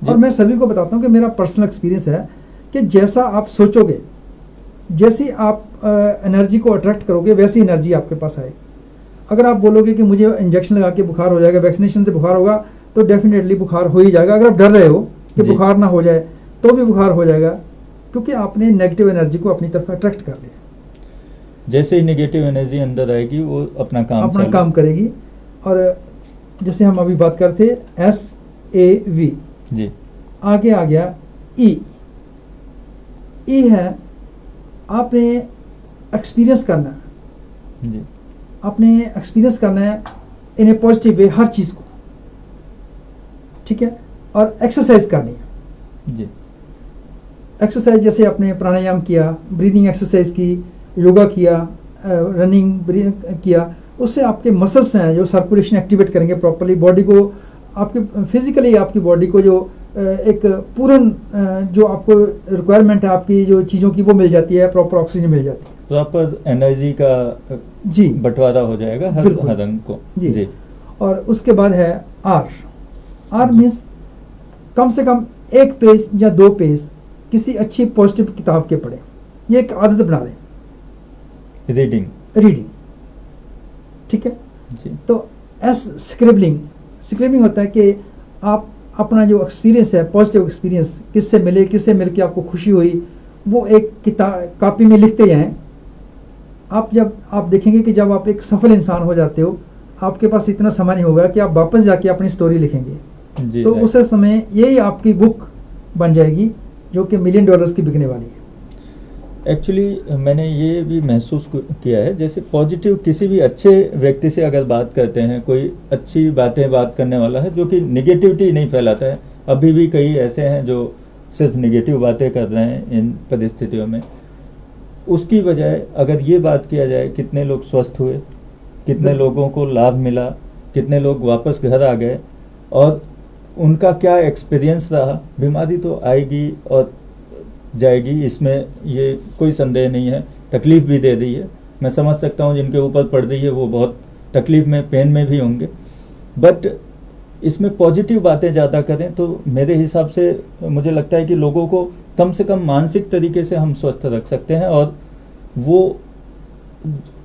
और मैं सभी को बताता हूँ कि मेरा पर्सनल एक्सपीरियंस है कि जैसा आप सोचोगे, जैसी आप एनर्जी को अट्रैक्ट करोगे, वैसी एनर्जी आपके पास आएगी। अगर आप बोलोगे कि मुझे इंजेक्शन लगा के बुखार हो जाएगा, वैक्सीनेशन से बुखार होगा, तो डेफिनेटली बुखार हो ही जाएगा। अगर आप डर रहे हो कि जी। बुखार ना हो जाए तो भी बुखार हो जाएगा, क्योंकि आपने नेगेटिव एनर्जी को अपनी तरफ अट्रैक्ट कर लिया। जैसे ही नेगेटिव एनर्जी अंदर आएगी वो अपना काम करेगी। और जैसे हम अभी बात करते SAV, जी आगे आ गया E है आपने एक्सपीरियंस करना है, जी आपने एक्सपीरियंस करना है इन ए पॉजिटिव वे हर चीज़ को, ठीक है, और एक्सरसाइज करनी है। जी एक्सरसाइज जैसे आपने प्राणायाम किया, ब्रीदिंग एक्सरसाइज की, योगा किया, रनिंग किया, उससे आपके मसल्स हैं जो सर्कुलेशन एक्टिवेट करेंगे प्रॉपरली, बॉडी को आपके फिजिकली आपकी बॉडी को जो एक पूर्ण जो आपको रिक्वायरमेंट है आपकी जो चीज़ों की वो मिल जाती है, प्रॉपर ऑक्सीजन मिल जाती है, प्रॉपर एनर्जी का जी बंटवारा हो जाएगा हर बिल्कुल। अंग को। जी। और उसके बाद है आर मीन्स कम से कम 1 पेज या 2 पेज किसी अच्छी पॉजिटिव किताब के पढ़ें, ये एक आदत बना लें, रीडिंग, ठीक है। जी। तो स्क्रिबलिंग होता है कि आप अपना जो एक्सपीरियंस है, पॉजिटिव एक्सपीरियंस, किससे मिल के आपको खुशी हुई, वो एक किताब कॉपी में लिखते जाएं। जब आप देखेंगे कि जब आप एक सफल इंसान हो जाते हो, आपके पास इतना समय नहीं होगा कि आप वापस जाके अपनी स्टोरी लिखेंगे, जी, तो उस समय यही आपकी बुक बन जाएगी जो कि $1 मिलियन की बिकने वाली है। एक्चुअली मैंने ये भी महसूस किया है, जैसे पॉजिटिव किसी भी अच्छे व्यक्ति से अगर बात करते हैं, कोई अच्छी बात करने वाला है जो कि निगेटिविटी नहीं फैलाता है। अभी भी कई ऐसे हैं जो सिर्फ निगेटिव बातें कर रहे हैं इन परिस्थितियों में। उसकी बजाय अगर ये बात किया जाए कितने लोग स्वस्थ हुए, कितने लोगों को लाभ मिला, कितने लोग वापस घर आ गए और उनका क्या एक्सपीरियंस रहा। बीमारी तो आएगी और जाएगी, इसमें ये कोई संदेह नहीं है। तकलीफ भी दे रही है, मैं समझ सकता हूँ जिनके ऊपर पड़ रही है वो बहुत तकलीफ में, पेन में भी होंगे, बट इसमें पॉजिटिव बातें ज़्यादा करें तो मेरे हिसाब से मुझे लगता है कि लोगों को कम से कम मानसिक तरीके से हम स्वस्थ रख सकते हैं। और वो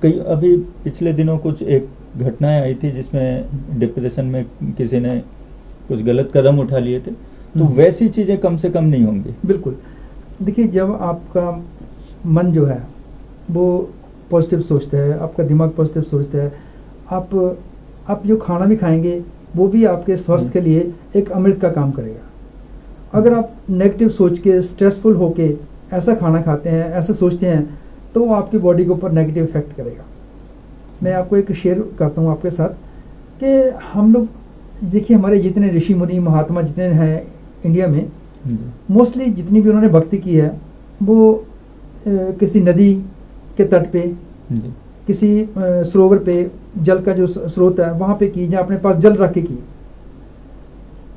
कई अभी पिछले दिनों कुछ एक घटनाएं आई थी जिसमें डिप्रेशन में किसी ने कुछ गलत कदम उठा लिए थे, तो वैसी चीज़ें कम से कम नहीं होंगी। बिल्कुल। देखिए, जब आपका मन जो है वो पॉजिटिव सोचता है, आपका दिमाग पॉजिटिव सोचता है, आप जो खाना भी खाएंगे वो भी आपके स्वास्थ्य के लिए एक अमृत का काम करेगा। अगर आप नेगेटिव सोच के, स्ट्रेसफुल होके ऐसा खाना खाते हैं, ऐसा सोचते हैं, तो वो आपकी बॉडी के ऊपर नेगेटिव इफेक्ट करेगा। मैं आपको एक शेयर करता हूँ आपके साथ कि हम लोग देखिए, हमारे जितने ऋषि मुनि महात्मा जितने हैं इंडिया में, मोस्टली जितनी भी उन्होंने भक्ति की है वो किसी नदी के तट पे, किसी सरोवर पे, जल का जो स्रोत है वहाँ पे की, जहाँ अपने पास जल रख के की।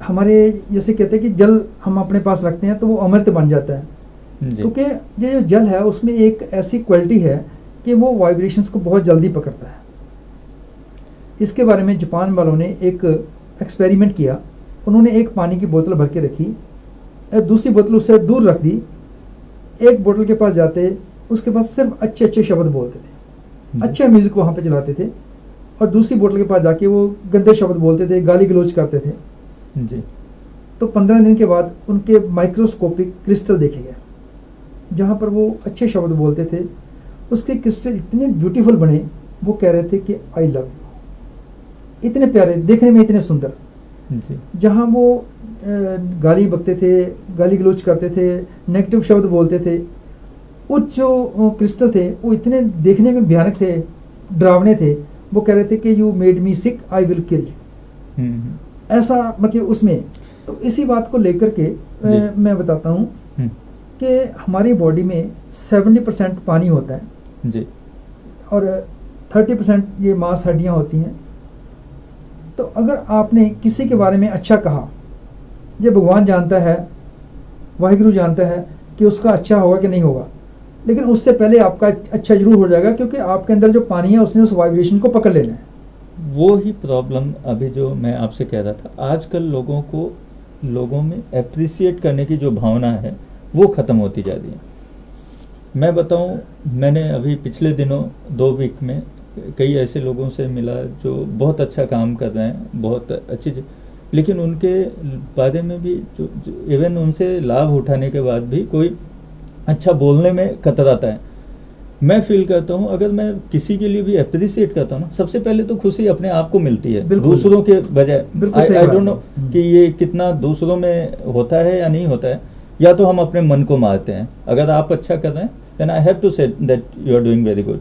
हमारे जैसे कहते हैं कि जल हम अपने पास रखते हैं तो वो अमृत बन जाता है, क्योंकि ये जो जल है उसमें एक ऐसी क्वालिटी है कि वो वाइब्रेशंस को बहुत जल्दी पकड़ता है। इसके बारे में जापान वालों ने एक एक्सपेरिमेंट किया। उन्होंने एक पानी की बोतल भर के रखी, दूसरी बोतल उससे दूर रख दी, एक बोतल के पास जाते उसके पास सिर्फ अच्छे अच्छे शब्द बोलते थे, अच्छा म्यूजिक वहाँ पे चलाते थे, और दूसरी बोतल के पास जाके वो गंदे शब्द बोलते थे, गाली गलौज करते थे जी। तो 15 दिन के बाद उनके माइक्रोस्कोपिक क्रिस्टल देखे गए जहाँ पर वो अच्छे शब्द बोलते थे, उसके क्रिस्टल इतने ब्यूटीफुल बने, वो कह रहे थे कि आई लव यू, इतने प्यारे, देखने में इतने सुंदर। जहाँ वो गाली बकते थे, गाली गलौज करते थे, नेगेटिव शब्द बोलते थे, उच्च जो क्रिस्टल थे वो इतने देखने में भयानक थे, डरावने थे। वो कह रहे थे कि you made me sick, I will kill you, ऐसा मतलब उसमें। तो इसी बात को लेकर के मैं बताता हूँ कि हमारी बॉडी में 70% पानी होता है जी, और 30% ये मांस हड्डियाँ होती हैं। तो अगर आपने किसी के बारे में अच्छा कहा, ये भगवान जानता है, वाहिगुरु जानता है कि उसका अच्छा होगा कि नहीं होगा, लेकिन उससे पहले आपका अच्छा जरूर हो जाएगा, क्योंकि आपके अंदर जो पानी है उसने उस वाइब्रेशन को पकड़ लेना है। वो ही प्रॉब्लम अभी जो मैं आपसे कह रहा था, आजकल लोगों में एप्रिसिएट करने की जो भावना है वो ख़त्म होती जा रही है। मैं बताऊं, मैंने अभी पिछले दिनों 2 वीक में कई ऐसे लोगों से मिला जो बहुत अच्छा काम कर रहे हैं, बहुत अच्छी, लेकिन उनके बारे में भी जो इवन उनसे लाभ उठाने के बाद भी कोई अच्छा बोलने में कतराता है। मैं फील करता हूँ अगर मैं किसी के लिए भी अप्रिसिएट करता हूँ ना, सबसे पहले तो खुशी अपने आप को मिलती है, दूसरों के बजाय। आई डोंट नो कि ये कितना दूसरों में होता है या नहीं होता है, या तो हम अपने मन को मारते हैं। अगर आप अच्छा कर रहे हैं then I have to say that you are doing very good.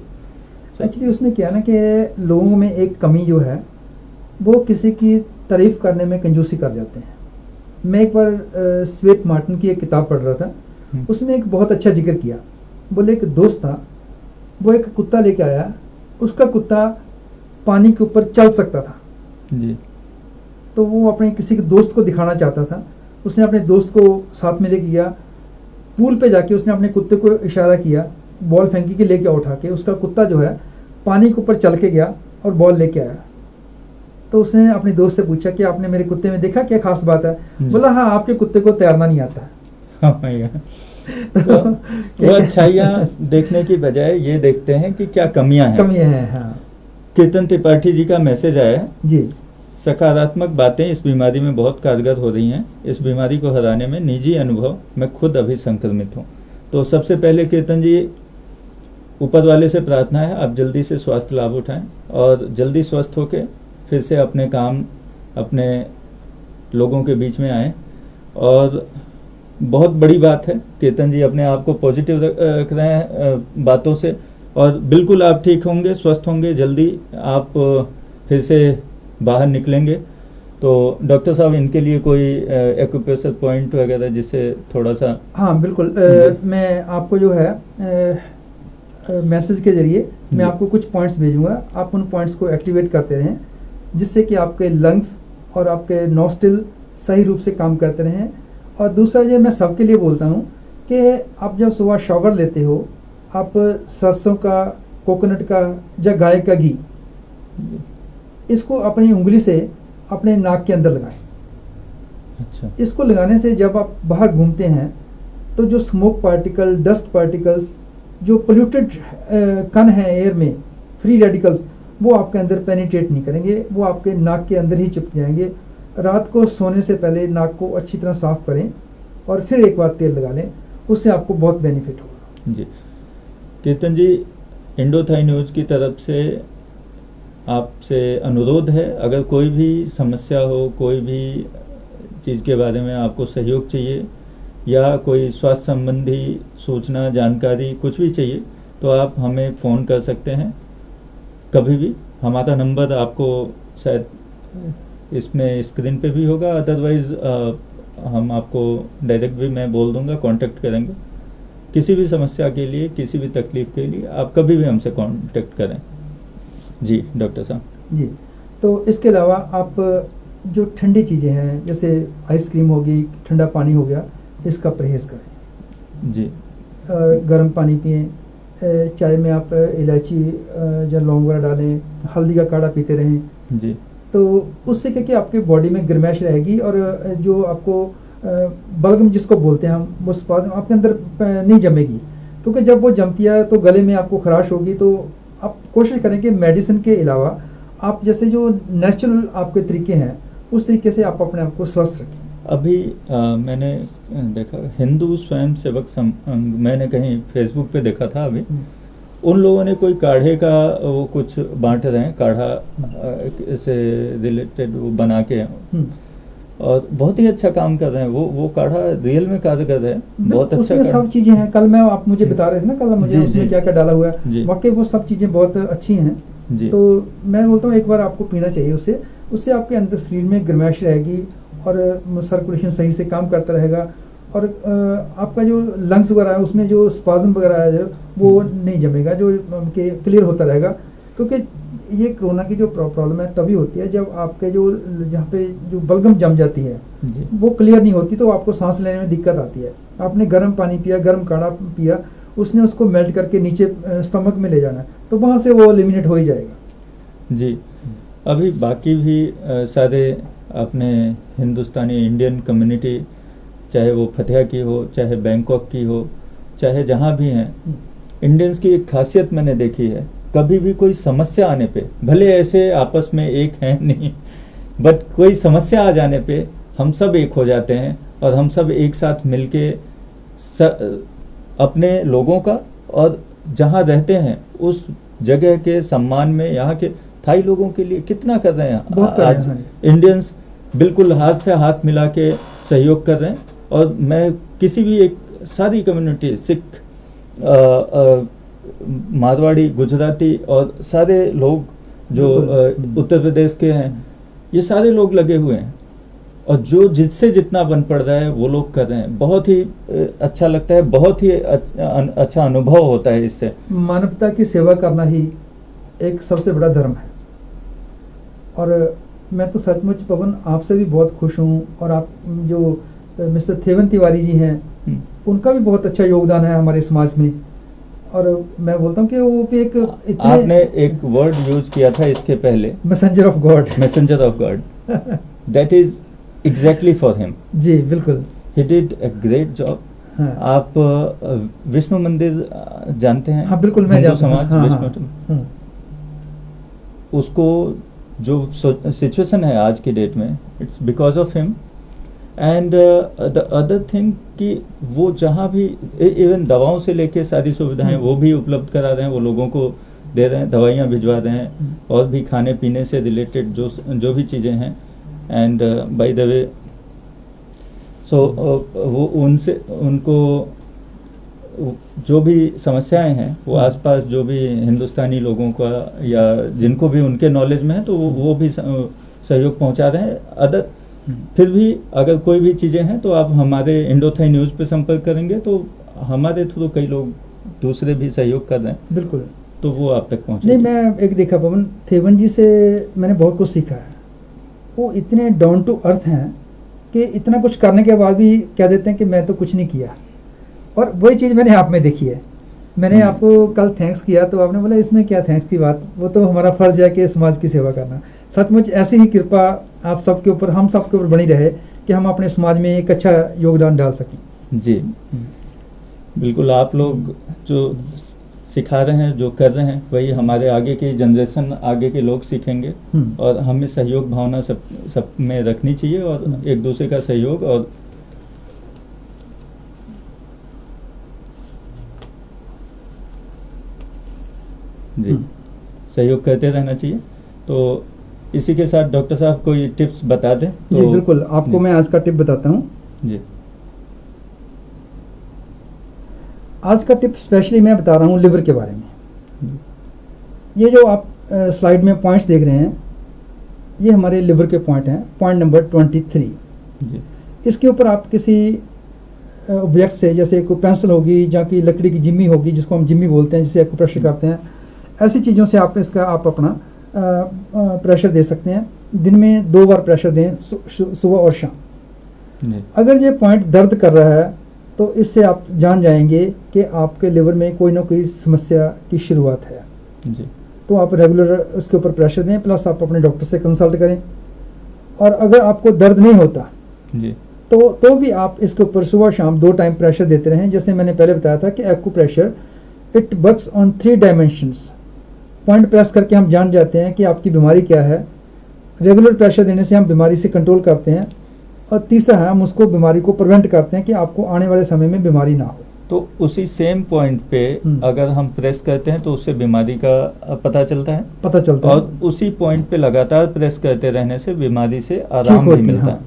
Actually उसमें क्या है ना कि लोगों में एक कमी जो है वो किसी की तारीफ करने में कंजूसी कर जाते हैं। मैं एक बार स्वेट मार्टिन की एक किताब पढ़ रहा था, उसमें एक बहुत अच्छा जिक्र किया। बोले एक दोस्त था, वो एक कुत्ता लेके आया, उसका कुत्ता पानी के ऊपर चल सकता था जी। तो वो अपने किसी के दोस्त को दिखाना चाहता था। उसने अपने दोस्त को साथ में लेके गया, पूल पे जाके उसने अपने कुत्ते को इशारा किया, बॉल फेंकी के लेके उठा के, उसका कुत्ता जो है पानी के ऊपर चल के गया और बॉल लेके आया। तो उसने अपने दोस्त से पूछा कि आपने मेरे कुत्ते में देखा क्या खास बात है? बोला हाँ, आपके कुत्ते को तैरना नहीं आता है। Oh my God. तो वो अच्छाइयाँ देखने की बजाय ये देखते हैं कि क्या कमियां हैं। कमियां हैं, हाँ कीर्तन त्रिपाठी जी का मैसेज आया है, जी। सकारात्मक बातें इस बीमारी में बहुत कारगर हो रही हैं। इस बीमारी को हराने में निजी अनुभव, मैं खुद अभी संक्रमित हूँ। तो सबसे पहले कीर्तन जी, ऊपर वाले से प्रार्थना है आप जल्दी से स्वास्थ्य लाभ उठाएं और जल्दी स्वस्थ होके फिर से अपने काम, अपने लोगों के बीच में आएं। और बहुत बड़ी बात है कीर्तन जी अपने आप को पॉजिटिव रख रहे हैं बातों से, और बिल्कुल आप ठीक होंगे, स्वस्थ होंगे, जल्दी आप फिर से बाहर निकलेंगे। तो डॉक्टर साहब इनके लिए कोई एक्यूप्रेशर पॉइंट वगैरह जिससे थोड़ा सा? हाँ बिल्कुल, मैं आपको जो है मैसेज के जरिए मैं आपको कुछ पॉइंट्स भेजूंगा, आप उन पॉइंट्स को एक्टिवेट करते रहें जिससे कि आपके लंग्स और आपके नॉस्टिल सही रूप से काम करते रहें। और दूसरा ये मैं सबके लिए बोलता हूँ कि आप जब सुबह शॉवर लेते हो, आप सरसों का, कोकोनट का या गाय का घी, इसको अपनी उंगली से अपने नाक के अंदर लगाएं। अच्छा। इसको लगाने से जब आप बाहर घूमते हैं तो जो स्मोक पार्टिकल, डस्ट पार्टिकल्स, जो पोल्यूटेड कण हैं एयर में, फ्री रेडिकल्स, वो आपके अंदर पेनिट्रेट नहीं करेंगे, वो आपके नाक के अंदर ही चिपक जाएंगे। रात को सोने से पहले नाक को अच्छी तरह साफ करें और फिर एक बार तेल लगा लें, उससे आपको बहुत बेनिफिट होगा। जी। कीर्तन जी, इंडोथाई न्यूज़ की तरफ से आपसे अनुरोध है, अगर कोई भी समस्या हो, कोई भी चीज़ के बारे में आपको सहयोग चाहिए या कोई स्वास्थ्य संबंधी सूचना, जानकारी कुछ भी चाहिए, तो आप हमें फ़ोन कर सकते हैं कभी भी। हमारा नंबर आपको शायद इसमें स्क्रीन पे भी होगा, अदरवाइज़ हम आपको डायरेक्ट भी मैं बोल दूंगा, कांटेक्ट करेंगे। किसी भी समस्या के लिए, किसी भी तकलीफ़ के लिए आप कभी भी हमसे कांटेक्ट करें। जी डॉक्टर साहब। जी, तो इसके अलावा आप जो ठंडी चीज़ें हैं जैसे आइसक्रीम होगी, ठंडा पानी हो गया, इसका परहेज़ करें। जी। गर्म पानी पिएं, चाय में आप इलायची या लौंग वगैरह डालें, हल्दी का काढ़ा पीते रहें। जी। तो उससे क्या कि आपके बॉडी में गर्माइश रहेगी और जो आपको बलगम जिसको बोलते हैं हम, वो स्पाज़म आपके अंदर नहीं जमेगी, क्योंकि जब वो जमती है तो गले में आपको खराश होगी। तो आप कोशिश करें कि मेडिसिन के अलावा आप जैसे जो नेचुरल आपके तरीके हैं उस तरीके से आप अपने आप को स्वस्थ रखें। अभी मैंने देखा हिंदू स्वयं सेवक संघ, मैंने कहीं फेसबुक पे देखा था अभी, उन लोगों ने कोई काढ़े का वो कुछ बांट रहे हैं, काढ़ा से रिलेटेड वो बना के, और बहुत ही अच्छा काम कर रहे हैं। वो काढ़ा रियल में कारगर है, बहुत अच्छा। उसमें सब चीज़ें हैं, कल मैं आप मुझे बता रहे थे ना, कल मुझे उसमें क्या क्या डाला हुआ है, वाकई वो सब चीज़ें बहुत अच्छी हैं। तो मैं बोलता हूँ एक बार आपको पीना चाहिए, उससे आपके अंदर शरीर में गर्माइश रहेगी और सर्कुलेशन सही से काम करता रहेगा, और आपका जो लंग्स वगैरह है उसमें जो स्पाज़म वगैरह है वो नहीं जमेगा, जो क्लियर होता रहेगा। क्योंकि ये कोरोना की जो प्रॉब्लम है तभी होती है जब आपके जो जहाँ पे जो बलगम जम जाती है वो क्लियर नहीं होती, तो आपको सांस लेने में दिक्कत आती है। आपने गर्म पानी पिया, गर्म काढ़ा पिया, उसने उसको मेल्ट करके नीचे स्टमक में ले जाना है, तो वहाँ से वो एलिमिनेट हो ही जाएगा। जी। अभी बाकी भी सारे अपने हिंदुस्तानी इंडियन कम्युनिटी, चाहे वो फतेहा की हो, चाहे बैंकॉक की हो, चाहे जहाँ भी हैं, इंडियंस की एक खासियत मैंने देखी है, कभी भी कोई समस्या आने पे, भले ऐसे आपस में एक हैं नहीं, बट कोई समस्या आ जाने पे हम सब एक हो जाते हैं और हम सब एक साथ मिलके अपने लोगों का और जहाँ रहते हैं उस जगह के सम्मान में, यहाँ के थाई लोगों के लिए कितना कर रहे हैं आज इंडियंस, बिल्कुल हाथ से हाथ मिला के सहयोग कर रहे हैं। और मैं किसी भी एक सारी कम्युनिटी, सिख, मारवाड़ी, गुजराती और सारे लोग जो उत्तर प्रदेश के हैं, ये सारे लोग लगे हुए हैं और जो जिससे जितना बन पड़ रहा है वो लोग कर रहे हैं, बहुत ही अच्छा लगता है, बहुत ही अच्छा अनुभव होता है इससे। मानवता की सेवा करना ही एक सबसे बड़ा धर्म है। और मैं तो सचमुच पवन आपसे भी बहुत खुश हूँ, और आप जो मिस्टर थेवन तिवारी जी हैं उनका भी बहुत अच्छा योगदान है हमारे समाज में। और मैं बोलता हूँ कि वो भी एक इतने, आपने एक वर्ड यूज किया था इसके पहले, messenger of God. Messenger of God, that is exactly for him. जी बिल्कुल, he did a great job. हाँ। आप विष्णु मंदिर जानते हैं? हाँ बिल्कुल, मैं हिंदू जानता हूँ। समाज हाँ, विष्णु, हाँ, उसको जो सिचुएशन है आज की डेट में, it's because of him. And the other thing कि वो जहाँ भी इवन दवाओं से लेके सारी सुविधाएं वो भी उपलब्ध करा रहे हैं, वो लोगों को दे रहे हैं, दवाइयाँ भिजवा रहे हैं, और भी खाने पीने से रिलेटेड जो भी चीज़ें हैं। एंड बाय द वे सो वो उनको जो भी समस्याएं हैं वो आसपास जो भी हिंदुस्तानी लोगों का या जिनको भी उनके नॉलेज में है तो वो भी सहयोग पहुंचा रहे हैं। अदर फिर भी अगर कोई भी चीज़ें हैं तो आप हमारे इंडोथाई न्यूज़ पे संपर्क करेंगे तो हमारे थ्रू कई लोग दूसरे भी सहयोग कर रहे हैं, बिल्कुल, तो वो आप तक पहुँचे। नहीं, मैं एक देखा पवन, थेवन जी से मैंने बहुत कुछ सीखा है। वो इतने डाउन टू अर्थ हैं कि इतना कुछ करने के बाद भी कह देते हैं कि मैं तो कुछ नहीं किया। और वही चीज़ मैंने आप में देखी है। मैंने आपको कल थैंक्स किया तो आपने बोला इसमें क्या थैंक्स की बात, वो तो हमारा फर्ज है कि समाज की सेवा करना। सचमुच ऐसी ही कृपा आप सबके ऊपर, हम सबके ऊपर बनी रहे कि हम अपने समाज में एक अच्छा योगदान डाल सकें। जी बिल्कुल, आप लोग जो सिखा रहे हैं, जो कर रहे हैं, वही हमारे आगे की जनरेशन, आगे के लोग सीखेंगे। और हमें सहयोग भावना सब में रखनी चाहिए, और एक दूसरे का सहयोग और जी सहयोग करते रहना चाहिए। तो इसी के साथ डॉक्टर साहब कोई टिप्स बता दें तो। जी बिल्कुल, आपको मैं आज का टिप बताता हूँ। जी, आज का टिप स्पेशली मैं बता रहा हूँ लिवर के बारे में। ये जो आप स्लाइड में पॉइंट्स देख रहे हैं, ये हमारे लिवर के पॉइंट हैं, पॉइंट नंबर 23। जी, इसके ऊपर आप किसी ऑब्जेक्ट से, जैसे कोई पेंसिल होगी या कि लकड़ी की जिम्मी होगी, जिसको हम जिम्मी बोलते हैं, जिसे एक्यूप्रेशर करते हैं, ऐसी चीज़ों से आप अपना प्रेशर दे सकते हैं। दिन में 2 बार प्रेशर दें, सुबह और शाम। अगर ये पॉइंट दर्द कर रहा है तो इससे आप जान जाएंगे कि आपके लिवर में कोई ना कोई समस्या की शुरुआत है। जी, तो आप रेगुलर उसके ऊपर प्रेशर दें, प्लस आप अपने डॉक्टर से कंसल्ट करें। और अगर आपको दर्द नहीं होता जी, तो भी आप इसके ऊपर सुबह शाम 2 टाइम प्रेशर देते रहें। जैसे मैंने पहले बताया था कि acupressure it works on 3 dimensions. Point press करके हम जान जाते हैं कि आपकी बीमारी क्या है। रेगुलर प्रेशर देने से हम बीमारी से कंट्रोल करते हैं। और तीसरा है, हम उसको बीमारी को प्रिवेंट करते हैं कि आपको आने वाले समय में बीमारी ना हो। तो उसी सेम पॉइंट पे अगर हम प्रेस करते हैं तो उससे बीमारी का पता चलता है, और उसी पॉइंट पे लगातार प्रेस करते रहने से बीमारी से आराम भी मिलता है।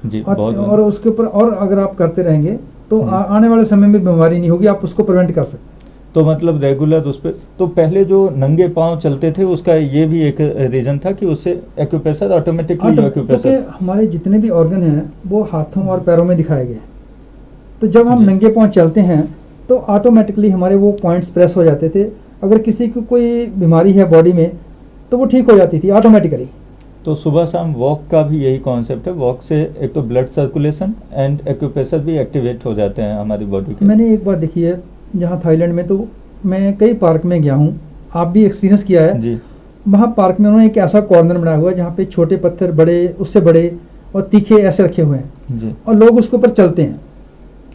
जी, और उसके ऊपर और अगर आप करते रहेंगे तो आने वाले समय में बीमारी नहीं होगी, आप उसको प्रिवेंट कर सकते हैं। तो मतलब रेगुलर उस पर, तो पहले जो नंगे पांव चलते थे उसका ये भी एक रीजन था कि उससे एक्यूप्रेशर ऑटोमेटिकली एक्यूप्रेशर, हमारे जितने भी ऑर्गन हैं वो हाथों और पैरों में दिखाए गए। तो जब हम नंगे पांव चलते हैं तो ऑटोमेटिकली हमारे वो पॉइंट्स प्रेस हो जाते थे। अगर किसी को कोई बीमारी है बॉडी में तो वो ठीक हो जाती थी ऑटोमेटिकली। तो सुबह शाम वॉक का भी यही कॉन्सेप्ट है। वॉक से एक तो ब्लड सर्कुलेशन एंड एक्यूप्रेशर भी एक्टिवेट हो जाते हैं हमारी बॉडी के। मैंने एक बात देखी है जहाँ थाईलैंड में, तो मैं कई पार्क में गया हूँ, आप भी एक्सपीरियंस किया है जी। वहाँ पार्क में उन्होंने एक ऐसा कॉर्नर बनाया हुआ है जहाँ पे छोटे पत्थर, बड़े, उससे बड़े और तीखे ऐसे रखे हुए हैं जी, और लोग उसके ऊपर चलते हैं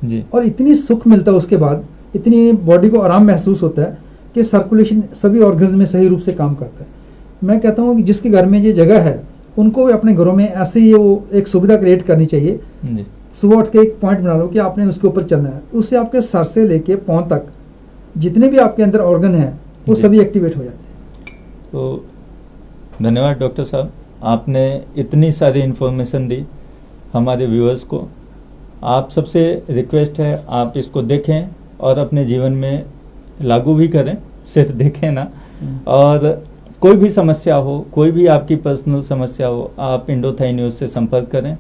जी, और इतनी सुख मिलता है उसके बाद, इतनी बॉडी को आराम महसूस होता है कि सर्कुलेशन सभी ऑर्गन्स में सही रूप से काम करता है। मैं कहता हूँ कि जिसके घर में ये जगह है उनको भी अपने घरों में ऐसे ही वो एक सुविधा क्रिएट करनी चाहिए। सुबह उठ के एक पॉइंट बना लो कि आपने उसके ऊपर चलना है, उससे आपके सर से लेके पाँव तक जितने भी आपके अंदर ऑर्गन हैं वो सभी एक्टिवेट हो जाते हैं। तो धन्यवाद डॉक्टर साहब, आपने इतनी सारी इन्फॉर्मेशन दी हमारे व्यूअर्स को। आप सबसे रिक्वेस्ट है आप इसको देखें और अपने जीवन में लागू भी करें, सिर्फ देखें ना। और कोई भी समस्या हो, कोई भी आपकी पर्सनल समस्या हो, आप इंडोथाई न्यूज़ से संपर्क करें।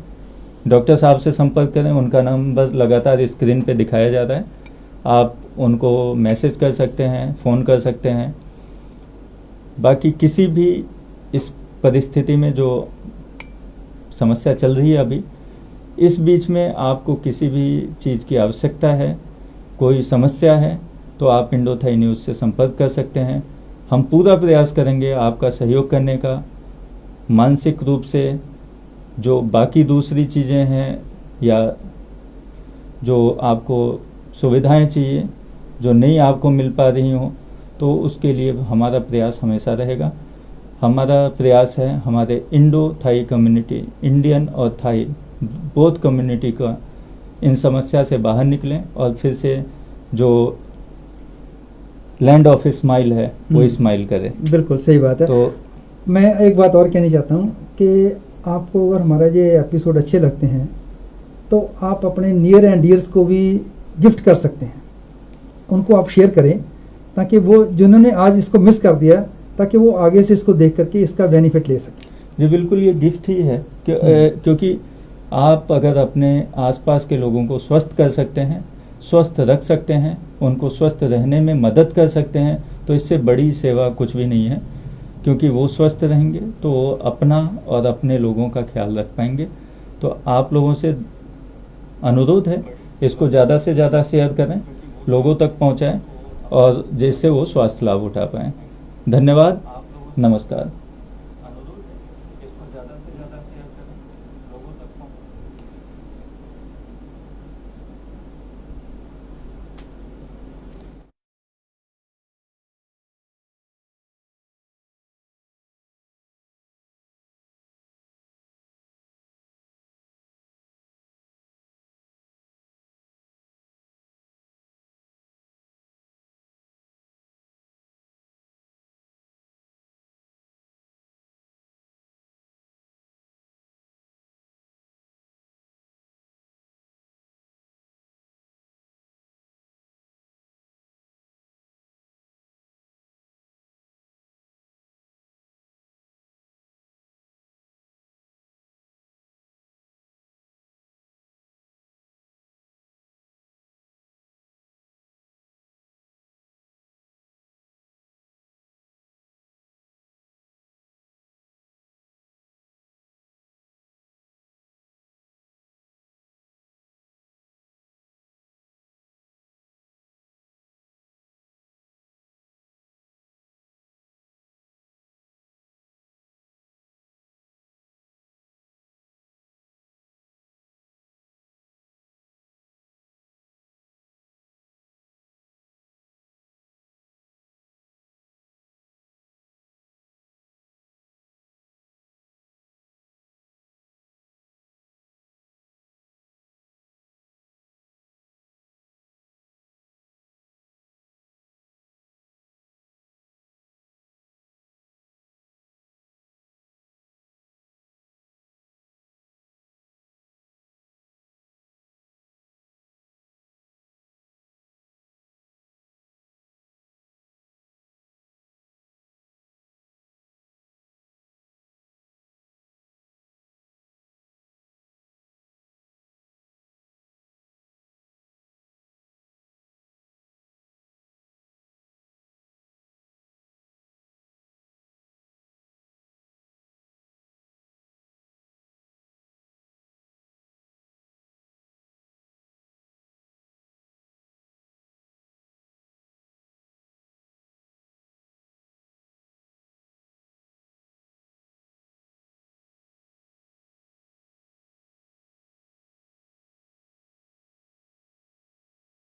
डॉक्टर साहब से संपर्क करें, उनका नंबर लगातार स्क्रीन पे दिखाया जा रहा है, आप उनको मैसेज कर सकते हैं, फ़ोन कर सकते हैं। बाकी किसी भी इस परिस्थिति में जो समस्या चल रही है अभी, इस बीच में आपको किसी भी चीज़ की आवश्यकता है, कोई समस्या है, तो आप इंडोथाई न्यूज़ से संपर्क कर सकते हैं। हम पूरा प्रयास करेंगे आपका सहयोग करने का। मानसिक रूप से जो बाकी दूसरी चीज़ें हैं या जो आपको सुविधाएं चाहिए जो नहीं आपको मिल पा रही हों, तो उसके लिए हमारा प्रयास हमेशा रहेगा। हमारा प्रयास है हमारे इंडो थाई कम्युनिटी, इंडियन और थाई बोथ कम्युनिटी का इन समस्या से बाहर निकलें और फिर से जो लैंड ऑफ स्माइल है वो स्माइल करे। बिल्कुल सही बात है। तो मैं एक बात और कहना चाहता हूँ कि आपको अगर हमारा ये एपिसोड अच्छे लगते हैं तो आप अपने नियर एंड डियर्स को भी गिफ्ट कर सकते हैं, उनको आप शेयर करें ताकि वो जिन्होंने आज इसको मिस कर दिया ताकि वो आगे से इसको देख करके इसका बेनिफिट ले सकें। जी बिल्कुल, ये गिफ्ट ही है क्योंकि आप अगर अपने आसपास के लोगों को स्वस्थ कर सकते हैं, स्वस्थ रख सकते हैं, उनको स्वस्थ रहने में मदद कर सकते हैं, तो इससे बड़ी सेवा कुछ भी नहीं है। क्योंकि वो स्वस्थ रहेंगे तो वो अपना और अपने लोगों का ख्याल रख पाएंगे। तो आप लोगों से अनुरोध है, इसको ज़्यादा से ज़्यादा शेयर करें, लोगों तक पहुंचाएं और जिससे वो स्वास्थ्य लाभ उठा पाएं। धन्यवाद, नमस्कार।